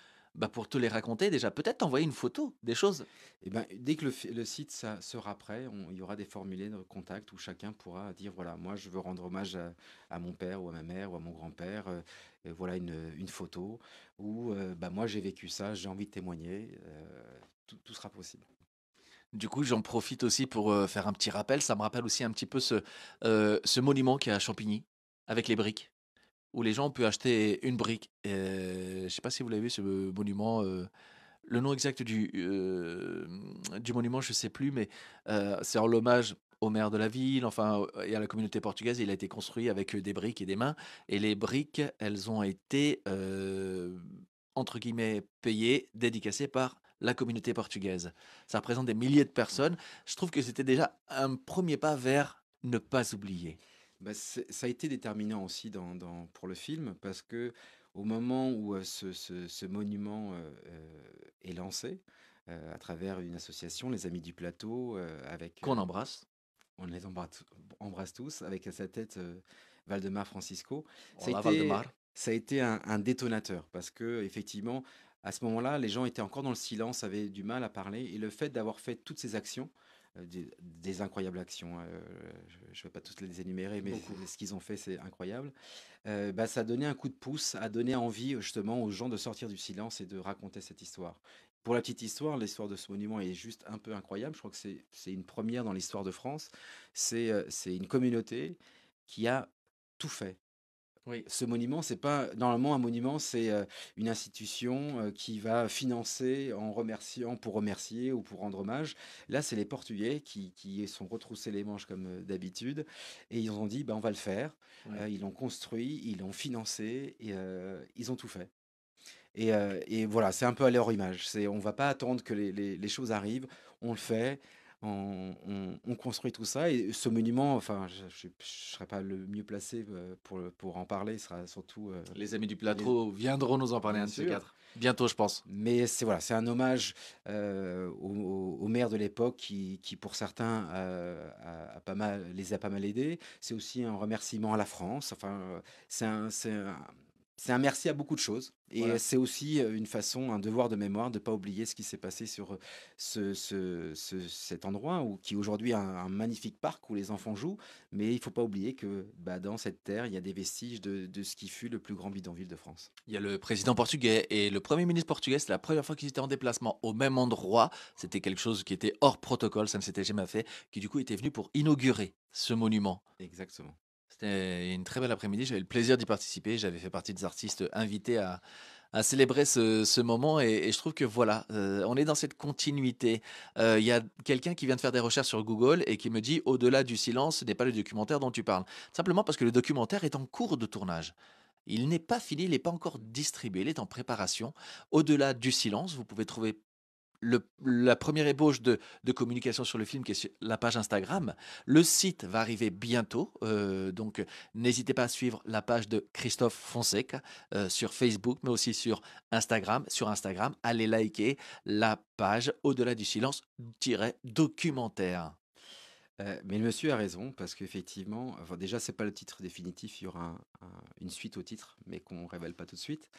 te les raconter déjà, peut-être t'envoyer une photo des choses? Eh ben, dès que le site sera prêt, il y aura des formulaires de contact où chacun pourra dire, voilà, moi je veux rendre hommage à mon père ou à ma mère ou à mon grand-père, et voilà une photo, ou bah, moi j'ai vécu ça, j'ai envie de témoigner, tout sera possible. Du coup, j'en profite aussi pour, faire un petit rappel. Ça me rappelle aussi un petit peu ce monument qui est à Champigny, avec les briques, où les gens ont pu acheter une brique. Je sais pas si vous l'avez vu ce monument, le nom exact du monument, je sais plus, mais, c'est en l'hommage au maire de la ville, enfin, et à la communauté portugaise. Il a été construit avec, des briques et des mains et les briques, elles ont été, entre guillemets «payées», dédicacées par la communauté portugaise. Ça représente des milliers de personnes. Je trouve que c'était déjà un premier pas vers ne pas oublier. Bah, ça a été déterminant aussi pour le film, parce que au moment où ce monument est lancé, à travers une association, les Amis du Plateau, avec Qu'on embrasse. on les embrasse tous avec à sa tête Valdemar Francisco. Ça a Olá, été, Valdemar. ça a été un détonateur parce que effectivement, à ce moment-là, les gens étaient encore dans le silence, avaient du mal à parler. Et le fait d'avoir fait toutes ces actions, des incroyables actions, je ne vais pas toutes les énumérer, mais Beaucoup. ce qu'ils ont fait, c'est incroyable. Bah, ça a donné un coup de pouce, a donné envie justement aux gens de sortir du silence et de raconter cette histoire. Pour la petite histoire, l'histoire de ce monument est juste un peu incroyable. Je crois que c'est une première dans l'histoire de France. C'est une communauté qui a tout fait. Oui. Ce monument, c'est pas normalement un monument, c'est une institution qui va financer en remerciant pour remercier ou pour rendre hommage. Là, c'est les Portugais qui sont retroussés les manches comme d'habitude et ils ont dit, bah, on va le faire. Oui. Ils l'ont construit, ils l'ont financé et ils ont tout fait. Et voilà, c'est un peu à leur image. On va pas attendre que les choses arrivent, on le fait, on construit tout ça. Et ce monument, enfin, je ne serais pas le mieux placé pour en parler, ce sera surtout Les amis du les- plateau viendront nous en parler, bien un de ces sûr. 4. Bientôt, je pense. Mais voilà, c'est un hommage au maire de l'époque qui, pour certains, les a pas mal aidés. C'est aussi un remerciement à la France. Enfin, c'est un, c'est un, c'est un merci à beaucoup de choses. Et Voilà. c'est aussi une façon, un devoir de mémoire de ne pas oublier ce qui s'est passé sur cet endroit qui aujourd'hui est un magnifique parc où les enfants jouent. Mais il ne faut pas oublier que bah, dans cette terre, il y a des vestiges de ce qui fut le plus grand bidonville de France. Il y a le président portugais et le premier ministre portugais. C'est la première fois qu'ils étaient en déplacement au même endroit. C'était quelque chose qui était hors protocole, ça ne s'était jamais fait, qui du coup était venu pour inaugurer ce monument. Exactement. C'était une très belle après-midi. J'avais le plaisir d'y participer. J'avais fait partie des artistes invités à célébrer ce moment. Et je trouve que voilà, on est dans cette continuité. Il y a quelqu'un qui vient de faire des recherches sur Google et qui me dit au-delà du silence, ce n'est pas le documentaire dont tu parles. Simplement parce que le documentaire est en cours de tournage. Il n'est pas fini, il n'est pas encore distribué, il est en préparation. Au-delà du silence, vous pouvez trouver la première ébauche de communication sur le film qui est sur la page Instagram. Le site va arriver bientôt, donc n'hésitez pas à suivre la page de Christophe Fonseca sur Facebook, mais aussi sur Instagram. Sur Instagram, allez liker la page Au-delà du silence-documentaire. Mais le monsieur a raison parce qu'effectivement, enfin, déjà, c'est pas le titre définitif, il y aura une suite au titre, mais qu'on révèle pas tout de suite.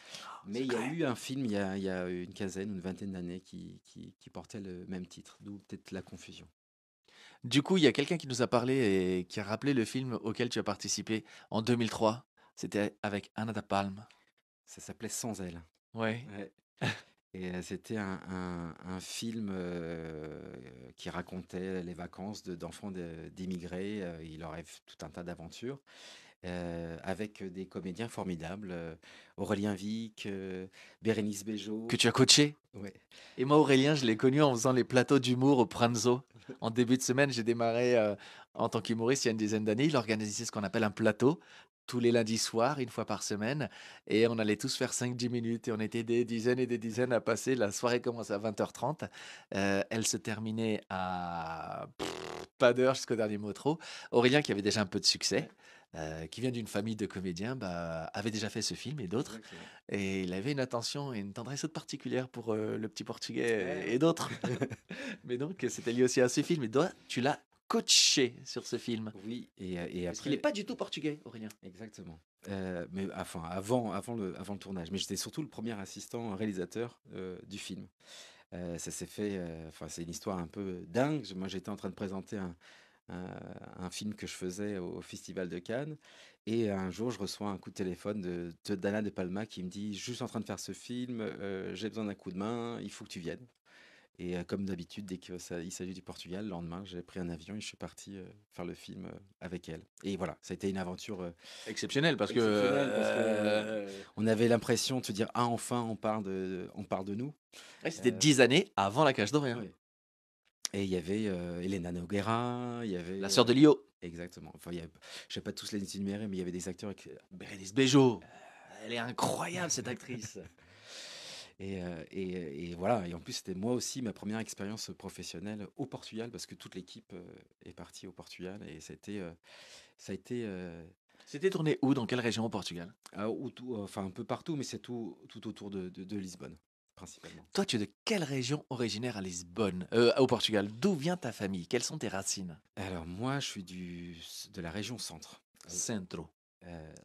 Mais il y a Secret. eu un film il y a une quinzaine ou une vingtaine d'années qui portait le même titre, d'où peut-être la confusion. Du coup, il y a quelqu'un qui nous a parlé et qui a rappelé le film auquel tu as participé en 2003. C'était avec Anna de Palme. Ça s'appelait Sans elle. Ouais. Ouais. Et c'était un film qui racontait les vacances d'enfants d'immigrés. Il leur arrive tout un tas d'aventures. avec des comédiens formidables, Aurélien Vic, Bérénice Que Bejo. tu as coaché. Ouais. Et moi, Aurélien, je l'ai connu en faisant les plateaux d'humour au Pranzo. En début de semaine, j'ai démarré en tant qu'humoriste il y a une dizaine d'années. Il organisait ce qu'on appelle un plateau tous les lundis soirs, une fois par semaine. Et on allait tous faire 5-10 minutes. Et on était des dizaines et des dizaines à passer. La soirée commençait à 20h30. Elle se terminait à pas d'heure jusqu'au dernier mot trop. Aurélien, qui avait déjà un peu de succès, Ouais, qui vient d'une famille de comédiens, bah, avait déjà fait ce film et d'autres. exactement. Et il avait une attention et une tendresse toute particulière pour le petit portugais Ouais, et d'autres. Mais donc, c'était lié aussi à ce film. Et toi, tu l'as coaché sur ce film. oui, et Parce qu'il n'est après, pas du tout portugais, Aurélien. exactement. Mais enfin, avant le tournage. Mais j'étais surtout le premier assistant réalisateur du film. Ça s'est fait, enfin, c'est une histoire un peu dingue. Moi, j'étais en train de présenter un film que je faisais au Festival de Cannes. Et un jour, je reçois un coup de téléphone d'Anna de Palma qui me dit, juste en train de faire ce film, j'ai besoin d'un coup de main, il faut que tu viennes. Et comme d'habitude, dès que il s'agit du Portugal, le lendemain, j'ai pris un avion et je suis parti faire le film avec elle. Et voilà, ça a été une aventure Exceptionnel, parce que exceptionnelle parce que on avait l'impression de se dire, ah, enfin, on parle de nous. ouais, c'était Euh, 10 années avant La Cage Dorée, hein. ouais. Et il y avait Elena Noguera, il y La avait sœur de Lio, exactement. Enfin, je ne vais pas tous les énumérer, mais il y avait des acteurs Bérénice Bejo. Elle est incroyable, cette actrice. et voilà. Et en plus, c'était moi aussi ma première expérience professionnelle au Portugal parce que toute l'équipe est partie au Portugal et ça a été C'était tourné où? Dans quelle région au Portugal? enfin un peu partout, mais c'est tout autour de Lisbonne principalement. Toi, tu es de quelle région originaire à Lisbonne, au Portugal? D'où vient ta famille? Quelles sont tes racines? Alors moi, je suis de la région centre, Centro.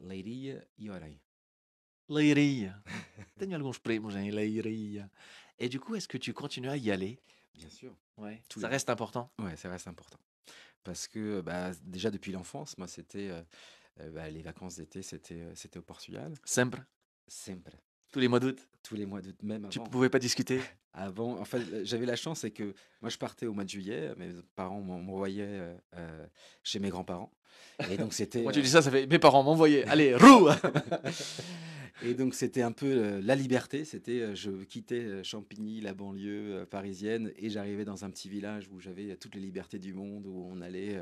Leiria e Orem. Leiria. Tenho alguns primos em Leiria. Et du coup, est-ce que tu continues à y aller? Bien sûr, Ouais. tous Ça les ans. reste important? Ouais, ça reste important. Parce que bah, déjà depuis l'enfance, moi, c'était bah, les vacances d'été, c'était au Portugal. Sempre? Sempre. Tous les mois d'août? Tous les mois d'août, même Tu avant. pouvais pas discuter? Avant, en fait, j'avais la chance, c'est que moi, je partais au mois de juillet, mes parents m'envoyaient chez mes grands-parents. Et donc, c'était. Moi, tu dis ça, ça fait mes parents m'envoyaient. Allez, roue! Et donc, c'était un peu la liberté. C'était, je quittais Champigny, la banlieue parisienne, et j'arrivais dans un petit village où j'avais toutes les libertés du monde, où on allait.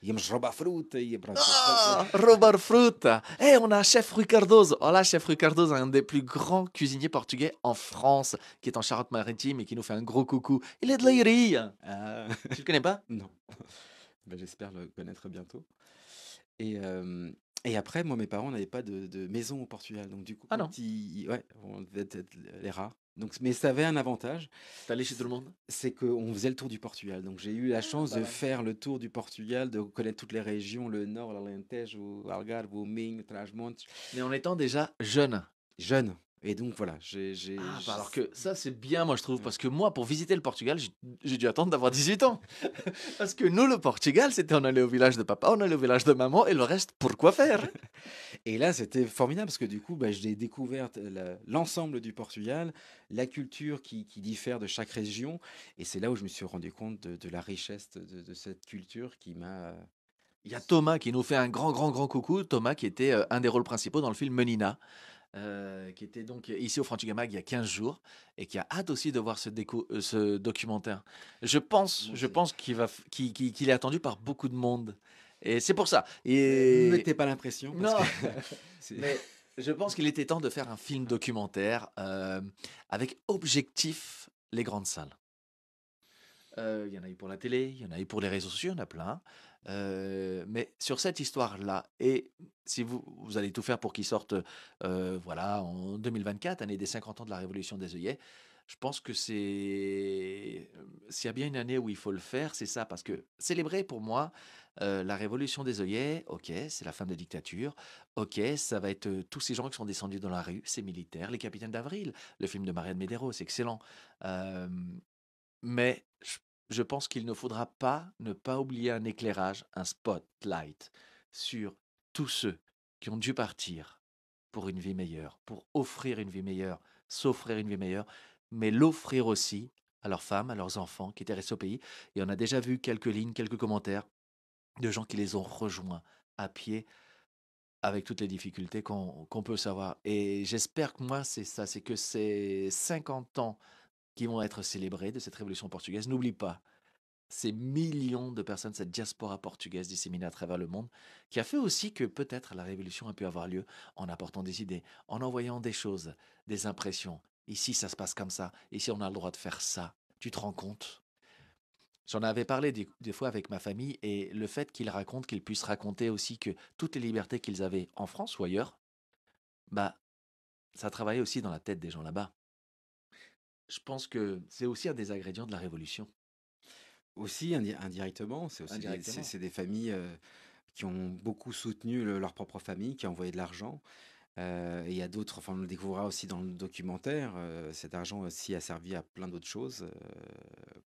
Íamos roubar fruta e pronto. Ah, Robert Fruta. Eh, on a Chef Rui Cardoso. Oh là, Chef Rui Cardoso, un des plus grands cuisiniers portugais en France, qui est en Charente-Maritime et qui nous fait un gros coucou. Il est de Leiria. Ah, Tu le connais pas? non. Ben, j'espère le connaître bientôt. Et, euh, et après, moi, mes parents n'avaient pas de maison au Portugal. Donc, du coup, Ah non, ouais, on devait être les rats. Donc, mais ça avait un avantage, t'es allé chez tout le monde? c'est qu'on faisait le tour du Portugal. Donc, j'ai eu la Ah, chance pas de mal. faire le tour du Portugal, de connaître toutes les régions, le nord, l'Alentejo, o Algarve, o Minho, Trás-Montes, Mais en étant déjà jeune. jeune. Et donc, voilà, Ah, bah alors que ça, c'est bien, moi, je trouve, ouais. parce que moi, pour visiter le Portugal, j'ai dû attendre d'avoir 18 ans. Parce que nous, le Portugal, c'était on allait au village de papa, on allait au village de maman, et le reste, pourquoi faire? Et là, c'était formidable parce que du coup, bah, j'ai découvert l'ensemble du Portugal, la culture qui diffère de chaque région. Et c'est là où je me suis rendu compte de la richesse de cette culture qui m'a... Il y a Thomas qui nous fait un grand, grand, grand coucou. Thomas qui était un des rôles principaux dans le film Menina, qui était donc ici au Franchigama il y a 15 jours et qui a hâte aussi de voir ce documentaire. Moi Je aussi. pense qu'il est attendu par beaucoup de monde. Et c'est pour ça. Mais ne Et mettez pas l'impression parce que non, c'est... mais je pense qu'il était temps de faire un film documentaire avec objectif les grandes salles. Il y en a eu pour la télé, il y en a eu pour les réseaux sociaux, il y en a plein. Mais sur cette histoire-là, et si vous allez tout faire pour qu'il sorte voilà, en 2024, année des 50 ans de la Révolution des œillets, je pense que s'il y a bien une année où il faut le faire, c'est ça. Parce que célébrer pour moi la Révolution des œillets, ok, c'est la fin de la dictature, ok, ça va être tous ces gens qui sont descendus dans la rue, ces militaires, les capitaines d'Avril, le film de Marianne Medeiros, c'est excellent. Euh, mais je pense qu'il ne faudra pas ne pas oublier un éclairage, un spotlight sur tous ceux qui ont dû partir pour une vie meilleure, pour offrir une vie meilleure, s'offrir une vie meilleure, mais l'offrir aussi à leurs femmes, à leurs enfants qui étaient restés au pays. Et on a déjà vu quelques lignes, quelques commentaires de gens qui les ont rejoints à pied avec toutes les difficultés qu'on peut savoir. Et j'espère que moi, c'est ça, c'est que ces 50 ans qui vont être célébrés de cette révolution portugaise, n'oublie pas ces millions de personnes, cette diaspora portugaise disséminée à travers le monde, qui a fait aussi que peut-être la révolution a pu avoir lieu en apportant des idées, en envoyant des choses, des impressions. Ici, ça se passe comme ça. Ici, on a le droit de faire ça. Tu te rends compte? J'en avais parlé des fois avec ma famille et le fait qu'ils racontent, qu'ils puissent raconter aussi que toutes les libertés qu'ils avaient en France ou ailleurs, bah, ça travaillait aussi dans la tête des gens là-bas. Je pense que c'est aussi un des ingrédients de la révolution, Aussi, indirectement, c'est aussi indirectement. c'est des familles qui ont beaucoup soutenu leur propre famille, qui ont envoyé de l'argent. Et il y a d'autres, enfin, on le découvrira aussi dans le documentaire, cet argent aussi a servi à plein d'autres choses,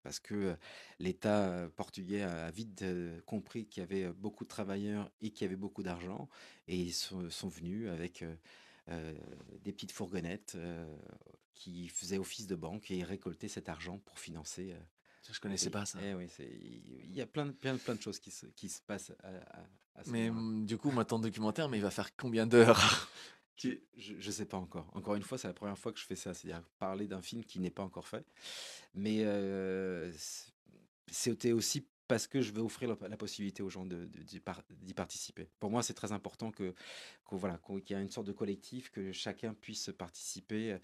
parce que l'État portugais a vite compris qu'il y avait beaucoup de travailleurs et qu'il y avait beaucoup d'argent, et ils sont venus avec euh, des petites fourgonnettes qui faisaient office de banque et récoltaient cet argent pour financer Ça, je le connaissais pays. pas ça. Et oui, il y a plein de choses qui se passent à ce Mais moment-là. du coup, moi, ton documentaire, mais il va faire combien d'heures? Tu... Je sais pas encore. Encore une fois, c'est la première fois que je fais ça, c'est-à-dire parler d'un film qui n'est pas encore fait. Mais c'était aussi parce que je veux offrir la possibilité aux gens d'y participer. Pour moi, c'est très important voilà, qu'il y ait une sorte de collectif, que chacun puisse participer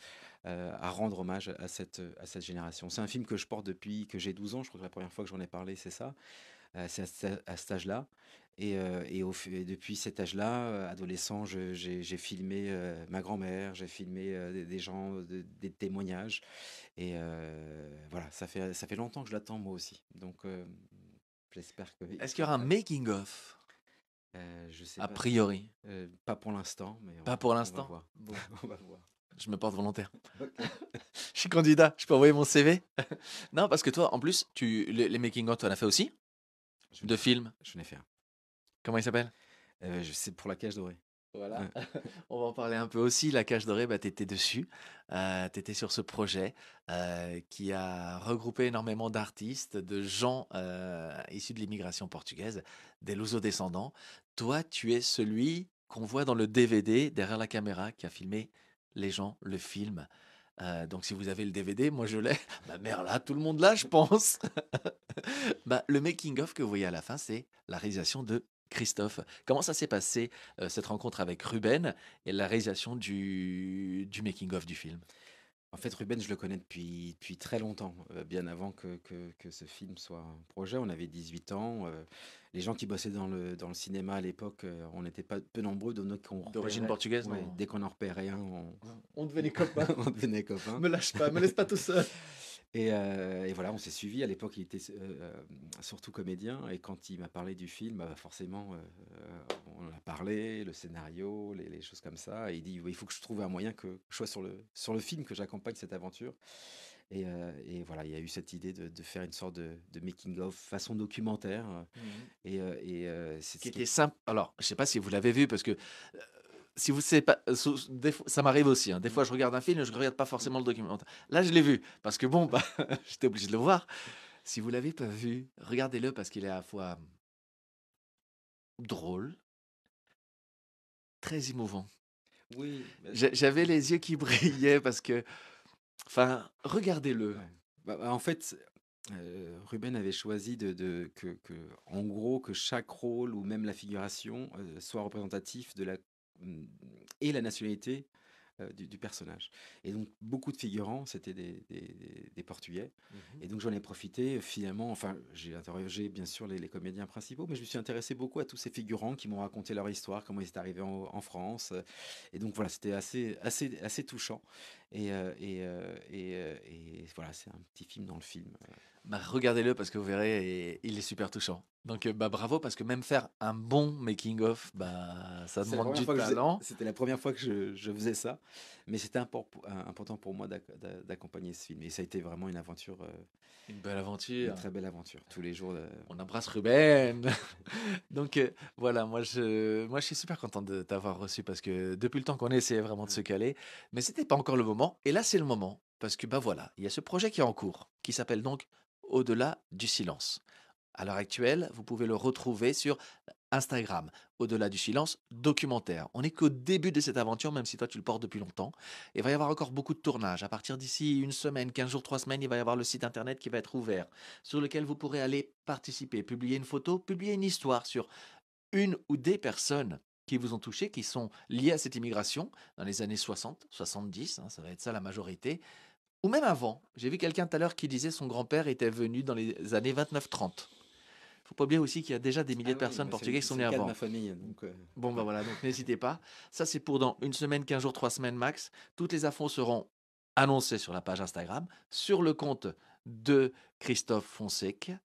à rendre hommage à cette génération. C'est un film que je porte depuis que j'ai 12 ans. Je crois que la première fois que j'en ai parlé, c'est ça. C'est à cet âge-là. Et depuis cet âge-là, adolescent, j'ai filmé ma grand-mère, j'ai filmé des gens, des témoignages. Et voilà, ça fait longtemps que je l'attends moi aussi. Donc j'espère qu'il Est-ce qu'il y aura un sera. making-of? Je sais A pas, priori. pas pour l'instant, mais Pas pour on va l'instant? voir. Bon, On va voir. je me porte volontaire. Ok. Je suis candidat, je peux envoyer mon CV? Non, parce que toi, en plus, les making-of, tu en as fait aussi? Je n'ai De fait, films? je n'ai fait un. Comment il s'appelle? C'est pour la cage dorée. Voilà, Ouais. on va en parler un peu aussi. La Cage Dorée, bah, tu étais dessus. Tu étais sur ce projet qui a regroupé énormément d'artistes, de gens issus de l'immigration portugaise, des luso-descendants. Toi, tu es celui qu'on voit dans le DVD derrière la caméra qui a filmé les gens, le film. Donc, si vous avez le DVD, moi je l'ai. Ma mère là, tout le monde là, je pense. Bah, le making-of que vous voyez à la fin, c'est la réalisation de Christophe. Comment ça s'est passé, cette rencontre avec Ruben et la réalisation du making-of du film? En fait, Ruben, je le connais depuis très longtemps, bien avant que ce film soit un projet. On avait 18 ans. Les gens qui bossaient dans le cinéma à l'époque, on n'était pas peu nombreux, donc on D'origine repérait. portugaise, Ouais, non? dès qu'on en repérait un, On devenait copains. on devenait copains. Me lâche pas, me laisse pas tout seul. Et voilà, on s'est suivis. À l'époque, il était surtout comédien. Et quand il m'a parlé du film, bah, forcément, on en a parlé, le scénario, les choses comme ça. Et il dit, il faut que je trouve un moyen que je sois sur le film, que j'accompagne cette aventure. Et voilà, il y a eu cette idée de faire une sorte de making-of façon documentaire. Mhm. C'est ce Qui qui était est. simple. Alors, je sais pas si vous l'avez vu, parce que si vous savez pas, ça m'arrive aussi, hein. Des fois, je regarde un film et je regarde pas forcément le documentaire. Là, je l'ai vu, parce que bon, bah, j'étais obligé de le voir. Si vous l'avez pas vu, regardez-le parce qu'il est à la fois drôle, très émouvant. Oui, bah, J'avais les yeux qui brillaient parce que, enfin, regardez-le. ouais. En fait, Ruben avait choisi en gros, que chaque rôle ou même la figuration soit représentatif mmh, et la nationalité du personnage. Et donc, beaucoup de figurants, c'était des Portugais. Mhm. Et donc, j'en ai profité finalement. Enfin, j'ai interrogé bien sûr les comédiens principaux, mais je me suis intéressé beaucoup à tous ces figurants qui m'ont raconté leur histoire, comment ils étaient arrivés en France. Et donc, voilà, c'était assez touchant. Et voilà, c'est un petit film dans le film. Bah, regardez-le parce que vous verrez, et il est super touchant. Donc, bah, bravo parce que même faire un bon making-of, bah, ça C'est la demande première du fois que talent. c'était la première fois que je faisais ça, mais c'était important pour moi d'accompagner ce film. Et ça a été vraiment une aventure, Une belle une aventure. très belle aventure. Tous les jours. On embrasse Ruben. Donc voilà, moi je suis super content de t'avoir reçu parce que depuis le temps qu'on essayait vraiment de se caler, mais c'était pas encore le moment. Et là c'est le moment parce que bah voilà, il y a ce projet qui est en cours qui s'appelle donc Au-delà du silence. À l'heure actuelle, vous pouvez le retrouver sur Instagram. Au-delà du silence, documentaire. On n'est qu'au début de cette aventure, même si toi tu le portes depuis longtemps. Et il va y avoir encore beaucoup de tournages. À partir d'ici une semaine, 15 jours, 3 semaines, il va y avoir le site internet qui va être ouvert, sur lequel vous pourrez aller participer, publier une photo, publier une histoire sur une ou des personnes qui vous ont touché, qui sont liées à cette immigration dans les années 60, 70, hein, ça va être ça la majorité, ou même avant. J'ai vu quelqu'un tout à l'heure qui disait son grand-père était venu dans les années 29-30. Faut pas oublier aussi qu'il y a déjà des milliers Ah de oui, personnes bah, portugaises qui sont c'est venues le cas de ma avant. famille. Donc, Bon, bah ouais. voilà, donc n'hésitez pas. Ça, c'est pour dans une semaine, 15 jours, 3 semaines max. Toutes les infos seront annoncées sur la page Instagram, sur le compte de Christophe Fonseca.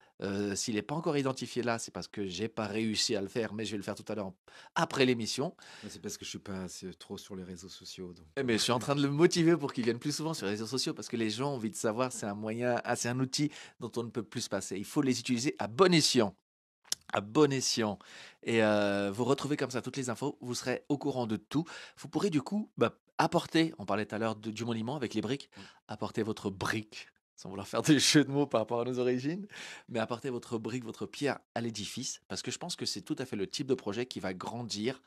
S'il n'est pas encore identifié là, c'est parce que j'ai pas réussi à le faire, mais je vais le faire tout à l'heure après l'émission. Ouais, c'est parce que je suis pas trop sur les réseaux sociaux. Mais je suis en train de le motiver pour qu'il vienne plus souvent sur les réseaux sociaux parce que les gens ont envie de savoir, c'est un moyen, c'est un outil dont on ne peut plus se passer. Il faut les utiliser à bon escient. À bon escient. Et vous retrouvez comme ça toutes les infos, vous serez au courant de tout. Vous pourrez du coup apporter, on parlait tout à l'heure du monument avec les briques, Oui, apporter votre brique, sans vouloir faire des jeux de mots par rapport à nos origines, mais apporter votre brique, votre pierre à l'édifice, parce que je pense que c'est tout à fait le type de projet qui va grandir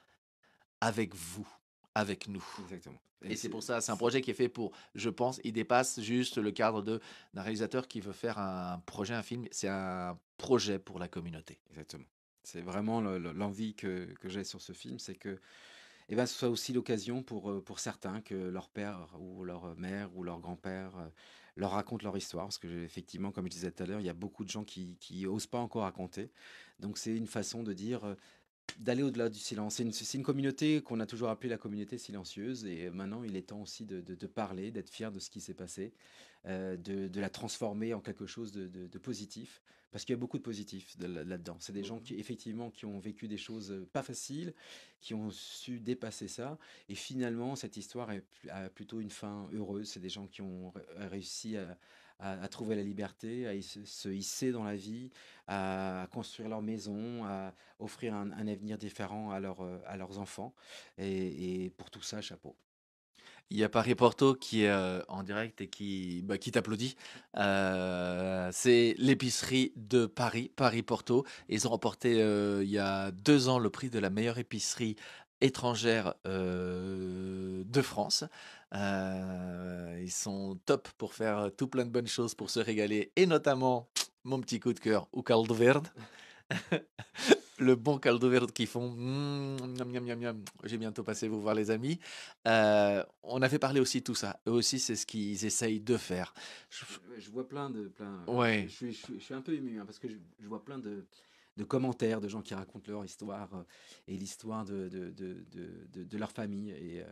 avec vous, avec nous. exactement. Et Et c'est pour ça, c'est un projet qui est fait pour, je pense, il dépasse juste le cadre d'un réalisateur qui veut faire un projet, un film. C'est un projet pour la communauté. exactement. C'est vraiment l'envie que j'ai sur ce film, c'est que eh ben, ce soit aussi l'occasion pour certains que leur père ou leur mère ou leur grand-père leur racontent leur histoire. Parce que effectivement, comme je disais tout à l'heure, il y a beaucoup de gens qui osent pas encore raconter. Donc c'est une façon de dire, d'aller au-delà du silence. C'est une communauté qu'on a toujours appelée la communauté silencieuse. Et maintenant, il est temps aussi de parler, d'être fier de ce qui s'est passé, de la transformer en quelque chose de positif. Parce qu'il y a beaucoup de positifs là-dedans. C'est des gens Beaucoup. qui, effectivement, qui ont vécu des choses pas faciles, qui ont su dépasser ça. Et finalement, cette histoire a plutôt une fin heureuse. C'est des gens qui ont réussi à trouver la liberté, à se hisser dans la vie, à construire leur maison, à offrir un avenir différent à leurs enfants. Et pour tout ça, chapeau. Il y a Paris Porto qui est en direct et qui t'applaudit. C'est l'épicerie de Paris, Paris Porto. Ils ont remporté il y a 2 ans le prix de la meilleure épicerie étrangère de France. Ils sont top pour faire tout plein de bonnes choses pour se régaler et notamment mon petit coup de cœur, o caldo verde. Le bon caldo verde qu'ils font. Miam, miam, miam, miam. J'ai bientôt passé vous voir les amis. On avait parlé aussi de tout ça. Eux aussi, c'est ce qu'ils essayent de faire. Je- Je vois Ouais. je suis un peu ému, hein, parce que je vois plein de commentaires de gens qui racontent leur histoire, et l'histoire de leur famille. Et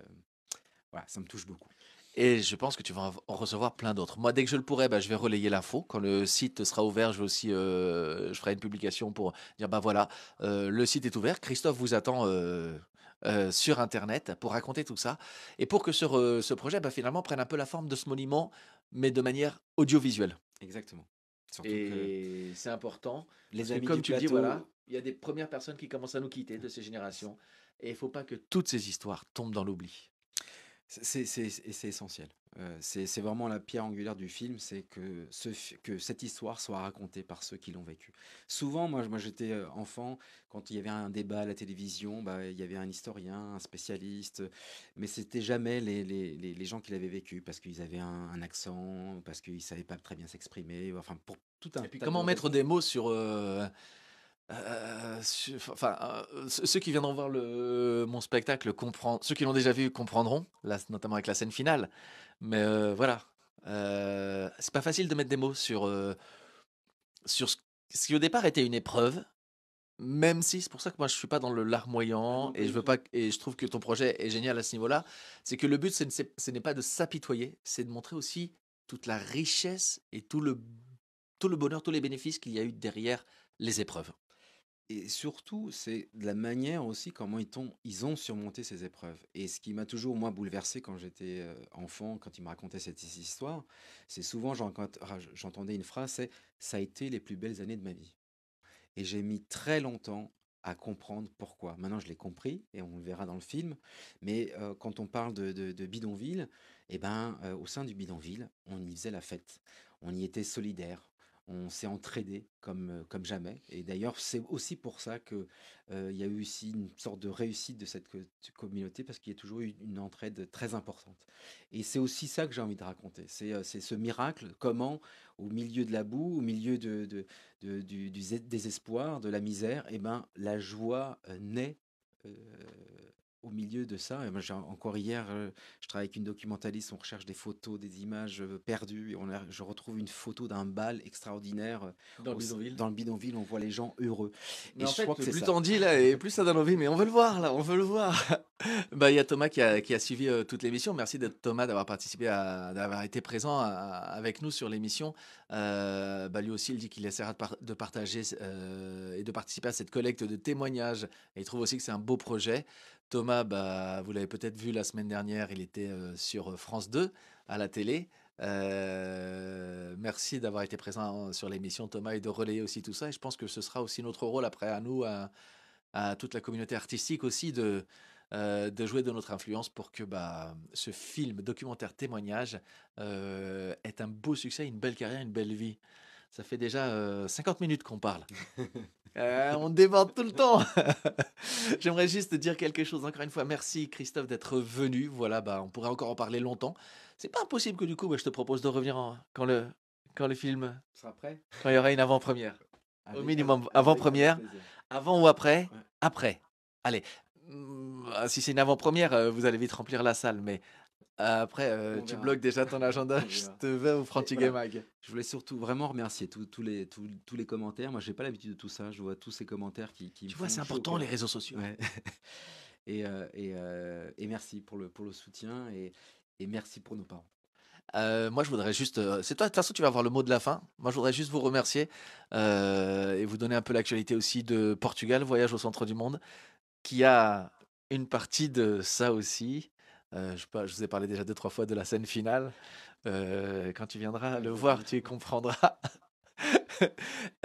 voilà, ça me touche beaucoup. Et je pense que tu vas en recevoir plein d'autres. Moi, dès que je le pourrai, je vais relayer l'info. Quand le site sera ouvert, je vais aussi, je ferai une publication pour dire, bah voilà, le site est ouvert. Christophe vous attend sur Internet pour raconter tout ça et pour que ce projet, finalement, prenne un peu la forme de ce monument, mais de manière audiovisuelle. Exactement. Surtout que Et c'est important parce les que, amis comme du tu le dis, voilà, plateau, il y a des premières personnes qui commencent à nous quitter de ces générations et il faut pas que toutes ces histoires tombent dans l'oubli. c'est essentiel. C'est vraiment la pierre angulaire du film, c'est que, que cette histoire soit racontée par ceux qui l'ont vécu. Souvent, moi j'étais enfant, quand il y avait un débat à la télévision, bah, il y avait un historien, un spécialiste, mais c'était jamais les gens qui l'avaient vécu, parce qu'ils avaient un accent, parce qu'ils savaient pas très bien s'exprimer, enfin pour tout un Et puis tas de comment mettre raisons. des mots sur enfin, ceux qui viendront voir mon spectacle ceux qui l'ont déjà vu comprendront, là, notamment avec la scène finale. Mais voilà, c'est pas facile de mettre des mots sur ce qui au départ était une épreuve, même si c'est pour ça que moi je suis pas dans le Ah larmoyant non, pas et je du veux tout. pas et je trouve que ton projet est génial à ce niveau-là. C'est que le but, ce n'est pas de s'apitoyer, c'est de montrer aussi toute la richesse et tout le bonheur, tous les bénéfices qu'il y a eu derrière les épreuves. Et surtout, c'est de la manière aussi comment ils ont surmonté ces épreuves. Et ce qui m'a toujours, moi, bouleversé quand j'étais enfant, quand ils me racontaient cette histoire, c'est souvent, j'entendais une phrase, c'est: ça a été les plus belles années de ma vie. Et j'ai mis très longtemps à comprendre pourquoi. Maintenant, je l'ai compris, et on le verra dans le film. Mais quand on parle de bidonville, eh ben, au sein du bidonville, on y faisait la fête. On y était solidaires. On s'est entraidés comme jamais. Et d'ailleurs, c'est aussi pour ça que il y a eu aussi une sorte de réussite de cette communauté, parce qu'il y a toujours eu une entraide très importante. Et c'est aussi ça que j'ai envie de raconter. C'est ce miracle, comment, au milieu de la boue, au milieu du désespoir, de la misère, eh ben, la joie naît. euh, Au milieu de ça. Et moi, encore hier, je travaille avec une documentaliste, on recherche des photos, des images perdues, et je retrouve une photo d'un bal extraordinaire Dans le bidonville. dans le bidonville, on voit les gens heureux. Mais Et en je crois fait, que c'est plus ça. t'en dis là, et plus ça donne envie. Mais on veut le voir là, on veut le voir. Bah, il y a Thomas qui a suivi toute l'émission. Merci d'être Thomas d'avoir participé d'avoir été présent avec nous sur l'émission. Bah, lui aussi, il dit qu'il essaiera de partager et de participer à cette collecte de témoignages. Et il trouve aussi que c'est un beau projet. Thomas, bah, vous l'avez peut-être vu la semaine dernière, il était sur France 2 à la télé. Merci d'avoir été présent sur l'émission, Thomas, et de relayer aussi tout ça. Et je pense que ce sera aussi notre rôle après à nous, à toute la communauté artistique aussi, de jouer de notre influence pour que bah, ce film documentaire témoignage ait un beau succès, une belle carrière, une belle vie. Ça fait déjà 50 minutes qu'on parle. On déborde tout le temps. J'aimerais juste te dire quelque chose. Encore une fois, merci Christophe d'être venu. Voilà, bah, on pourrait encore en parler longtemps. C'est pas impossible que du coup, bah, je te propose de revenir quand le film, Tu seras prêt? quand il y aura une avant-première. Au Avec, minimum, avec avant-première. plaisir. Avant ou après? Ouais. Après. Allez. Si c'est une avant-première, vous allez vite remplir la salle. Mais après, On tu verra. bloques déjà ton agenda. On Je verra. te vais au Et Frantigay voilà. Mag. Je voulais surtout vraiment remercier tous les commentaires. Moi, j'ai pas l'habitude de tout ça. Je vois tous ces commentaires qui me Tu vois, font c'est chaud au important les cœur. réseaux sociaux. Ouais. Et merci pour le soutien, et merci pour nos parents. Moi, je voudrais juste, c'est toi, de toute façon, tu vas avoir le mot de la fin. Moi, je voudrais juste vous remercier et vous donner un peu l'actualité aussi de Portugal, voyage au centre du monde, qui a une partie de ça aussi. Je vous ai parlé déjà deux, trois fois de la scène finale. Quand tu viendras Ouais, le je vois voir, bien. tu comprendras.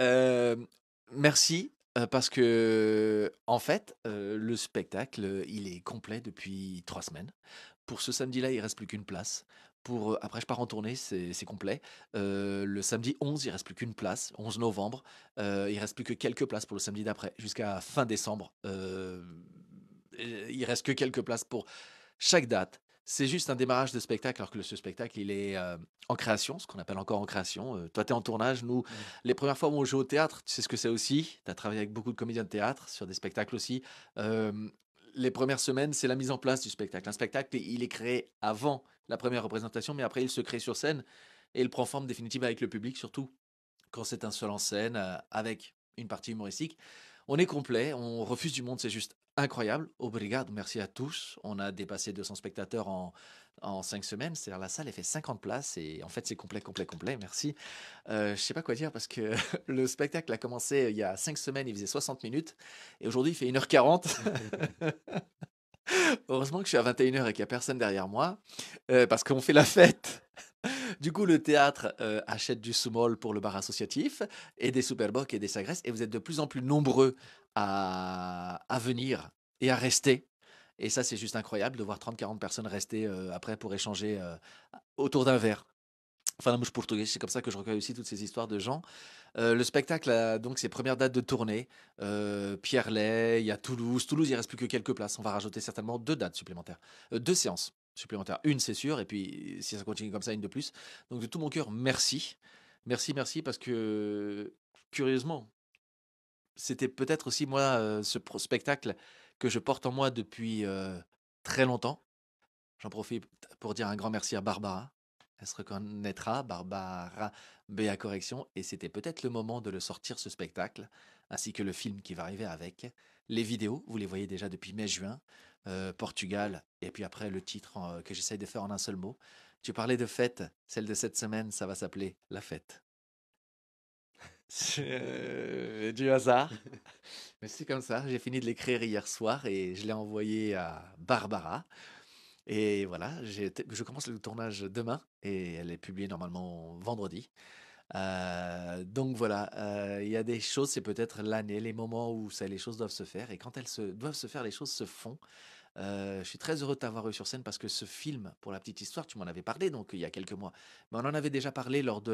Euh, merci. Parce que, en fait, le spectacle, il est complet depuis 3 semaines. Pour ce samedi-là, il reste plus qu'une place. Après, je pars en tournée, c'est complet. Le samedi 11, il reste plus qu'une place, 11 novembre. Il reste plus que quelques places pour le samedi d'après, jusqu'à fin décembre. Il reste que quelques places pour chaque date. C'est juste un démarrage de spectacle, alors que ce spectacle, il est en création, ce qu'on appelle encore en création. Toi, tu es en tournage. Nous, Ouais. les premières fois où on joue au théâtre, tu sais ce que c'est aussi. Tu as travaillé avec beaucoup de comédiens de théâtre sur des spectacles aussi. Euh, les premières semaines, c'est la mise en place du spectacle. Un spectacle, il est créé avant la première représentation, mais après, il se crée sur scène et il prend forme définitive avec le public, surtout quand c'est un seul en scène, avec une partie humoristique. On est complet, on refuse du monde, c'est juste incroyable. Obrigado, merci à tous. On a dépassé 200 spectateurs en 5 semaines. C'est-à-dire la salle, elle fait 50 places et en fait, c'est complet, complet, complet. Merci. Je sais pas quoi dire parce que le spectacle a commencé il y a 5 semaines, il faisait 60 minutes et aujourd'hui, il fait 1h40. Heureusement que je suis à 21h et qu'il n'y a personne derrière moi parce qu'on fait la fête. Du coup, le théâtre achète du sous-moll pour le bar associatif et des superbocs et des sagresses. Et vous êtes de plus en plus nombreux à venir et à rester. Et ça, c'est juste incroyable de voir 30-40 personnes rester après pour échanger autour d'un verre. Enfin, la mouche portugaise, c'est comme ça que je recueille aussi toutes ces histoires de gens. Le spectacle a donc ses premières dates de tournée. Pierre-Lay, il y a Toulouse. Toulouse, il reste plus que quelques places. On va rajouter certainement 2 dates supplémentaires. 2 séances supplémentaires. Une, c'est sûr. Et puis, si ça continue comme ça, une de plus. Donc, de tout mon cœur, merci. Merci, merci, parce que, curieusement, c'était peut-être aussi, moi, spectacle que je porte en moi depuis très longtemps. J'en profite pour dire un grand merci à Barbara. Elle se reconnaîtra, Barbara Béa Correction. Et c'était peut-être le moment de le sortir, ce spectacle, ainsi que le film qui va arriver avec. Les vidéos, vous les voyez déjà depuis mai-juin. Portugal, et puis après le titre que j'essaye de faire en un seul mot. Tu parlais de fête, celle de cette semaine, ça va s'appeler La Fête. Du hasard. Mais c'est comme ça, j'ai fini de l'écrire hier soir et je l'ai envoyé à Barbara. Et voilà, je commence le tournage demain et elle est publiée normalement vendredi. Donc voilà, il y a des choses, c'est peut-être l'année, les moments où les choses doivent se faire. Et quand doivent se faire, les choses se font. Je suis très heureux de t'avoir eu sur scène parce que ce film, pour la petite histoire, tu m'en avais parlé donc il y a quelques mois. Mais on en avait déjà parlé lors de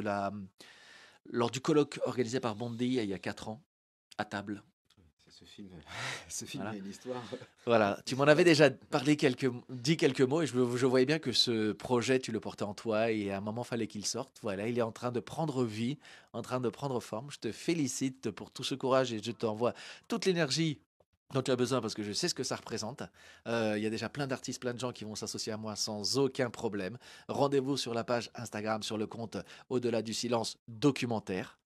lors du colloque organisé par Bondi il y a 4 ans, à table. Ce film, ce film a Voilà. une histoire. Voilà, tu m'en avais déjà parlé dit quelques mots et je voyais bien que ce projet, tu le portais en toi et à un moment, fallait qu'il sorte. Voilà, il est en train de prendre vie, en train de prendre forme. Je te félicite pour tout ce courage et je t'envoie toute l'énergie dont tu as besoin parce que je sais ce que ça représente. Il y a déjà plein d'artistes, plein de gens qui vont s'associer à moi sans aucun problème. Rendez-vous sur la page Instagram, sur le compte Au-delà du silence documentaire.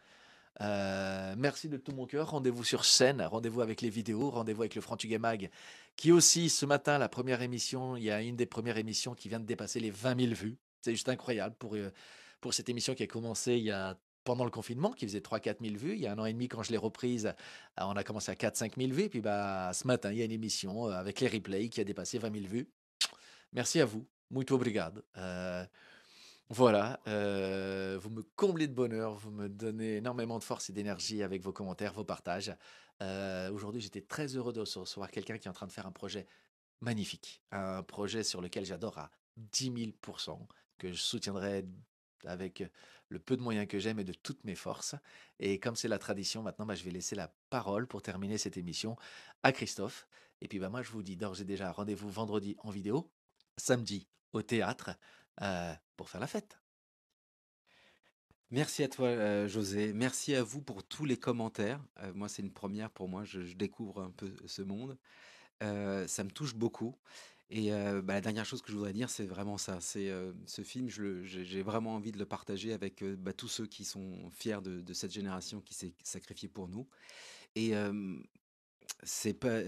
Merci de tout mon cœur. Rendez-vous sur scène, rendez-vous avec les vidéos, rendez-vous avec le Frantuguais Mag, qui aussi, ce matin, la première émission, il y a une des premières émissions qui vient de dépasser les 20 000 vues. C'est juste incroyable pour cette émission qui a commencé pendant le confinement, qui faisait 3 000 à 4 000 vues. Il y a un an et demi, quand je l'ai reprise, on a commencé à 4 000 à 5 000 vues. Et puis bah, ce matin, il y a une émission avec les replays qui a dépassé 20 000 vues. Merci à vous. Muito obrigado. Voilà, vous me comblez de bonheur, vous me donnez énormément de force et d'énergie avec vos commentaires, vos partages. Aujourd'hui, j'étais très heureux de recevoir quelqu'un qui est en train de faire un projet magnifique, un projet sur lequel j'adore à 10 000%, que je soutiendrai avec le peu de moyens que j'ai, mais de toutes mes forces. Et comme c'est la tradition, maintenant, bah, je vais laisser la parole pour terminer cette émission à Christophe. Et puis bah, moi, je vous dis d'ores et déjà rendez-vous vendredi en vidéo, samedi au théâtre pour faire la fête. Merci à toi, José. Merci à vous pour tous les commentaires. Moi, c'est une première pour moi. Je découvre un peu ce monde. Ça me touche beaucoup. Et la dernière chose que je voudrais dire, c'est vraiment ça. C'est ce film, j'ai vraiment envie de le partager avec tous ceux qui sont fiers de cette génération qui s'est sacrifiée pour nous. Et c'est pas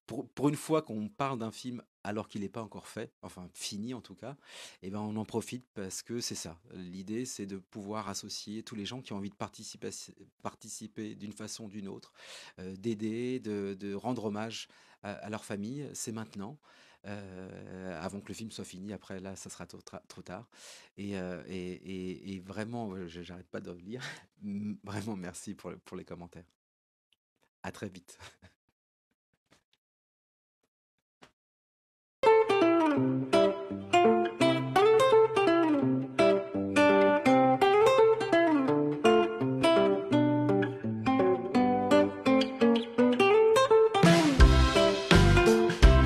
pour une fois qu'on parle d'un film alors qu'il n'est pas encore fait, enfin fini en tout cas, et ben on en profite parce que c'est ça. L'idée, c'est de pouvoir associer tous les gens qui ont envie de participer d'une façon ou d'une autre, d'aider, de rendre hommage à leur famille. C'est maintenant. Avant que le film soit fini, après là, ça sera trop tard. Et vraiment, j'arrête pas de lire. Vraiment, merci pour les commentaires. À très vite.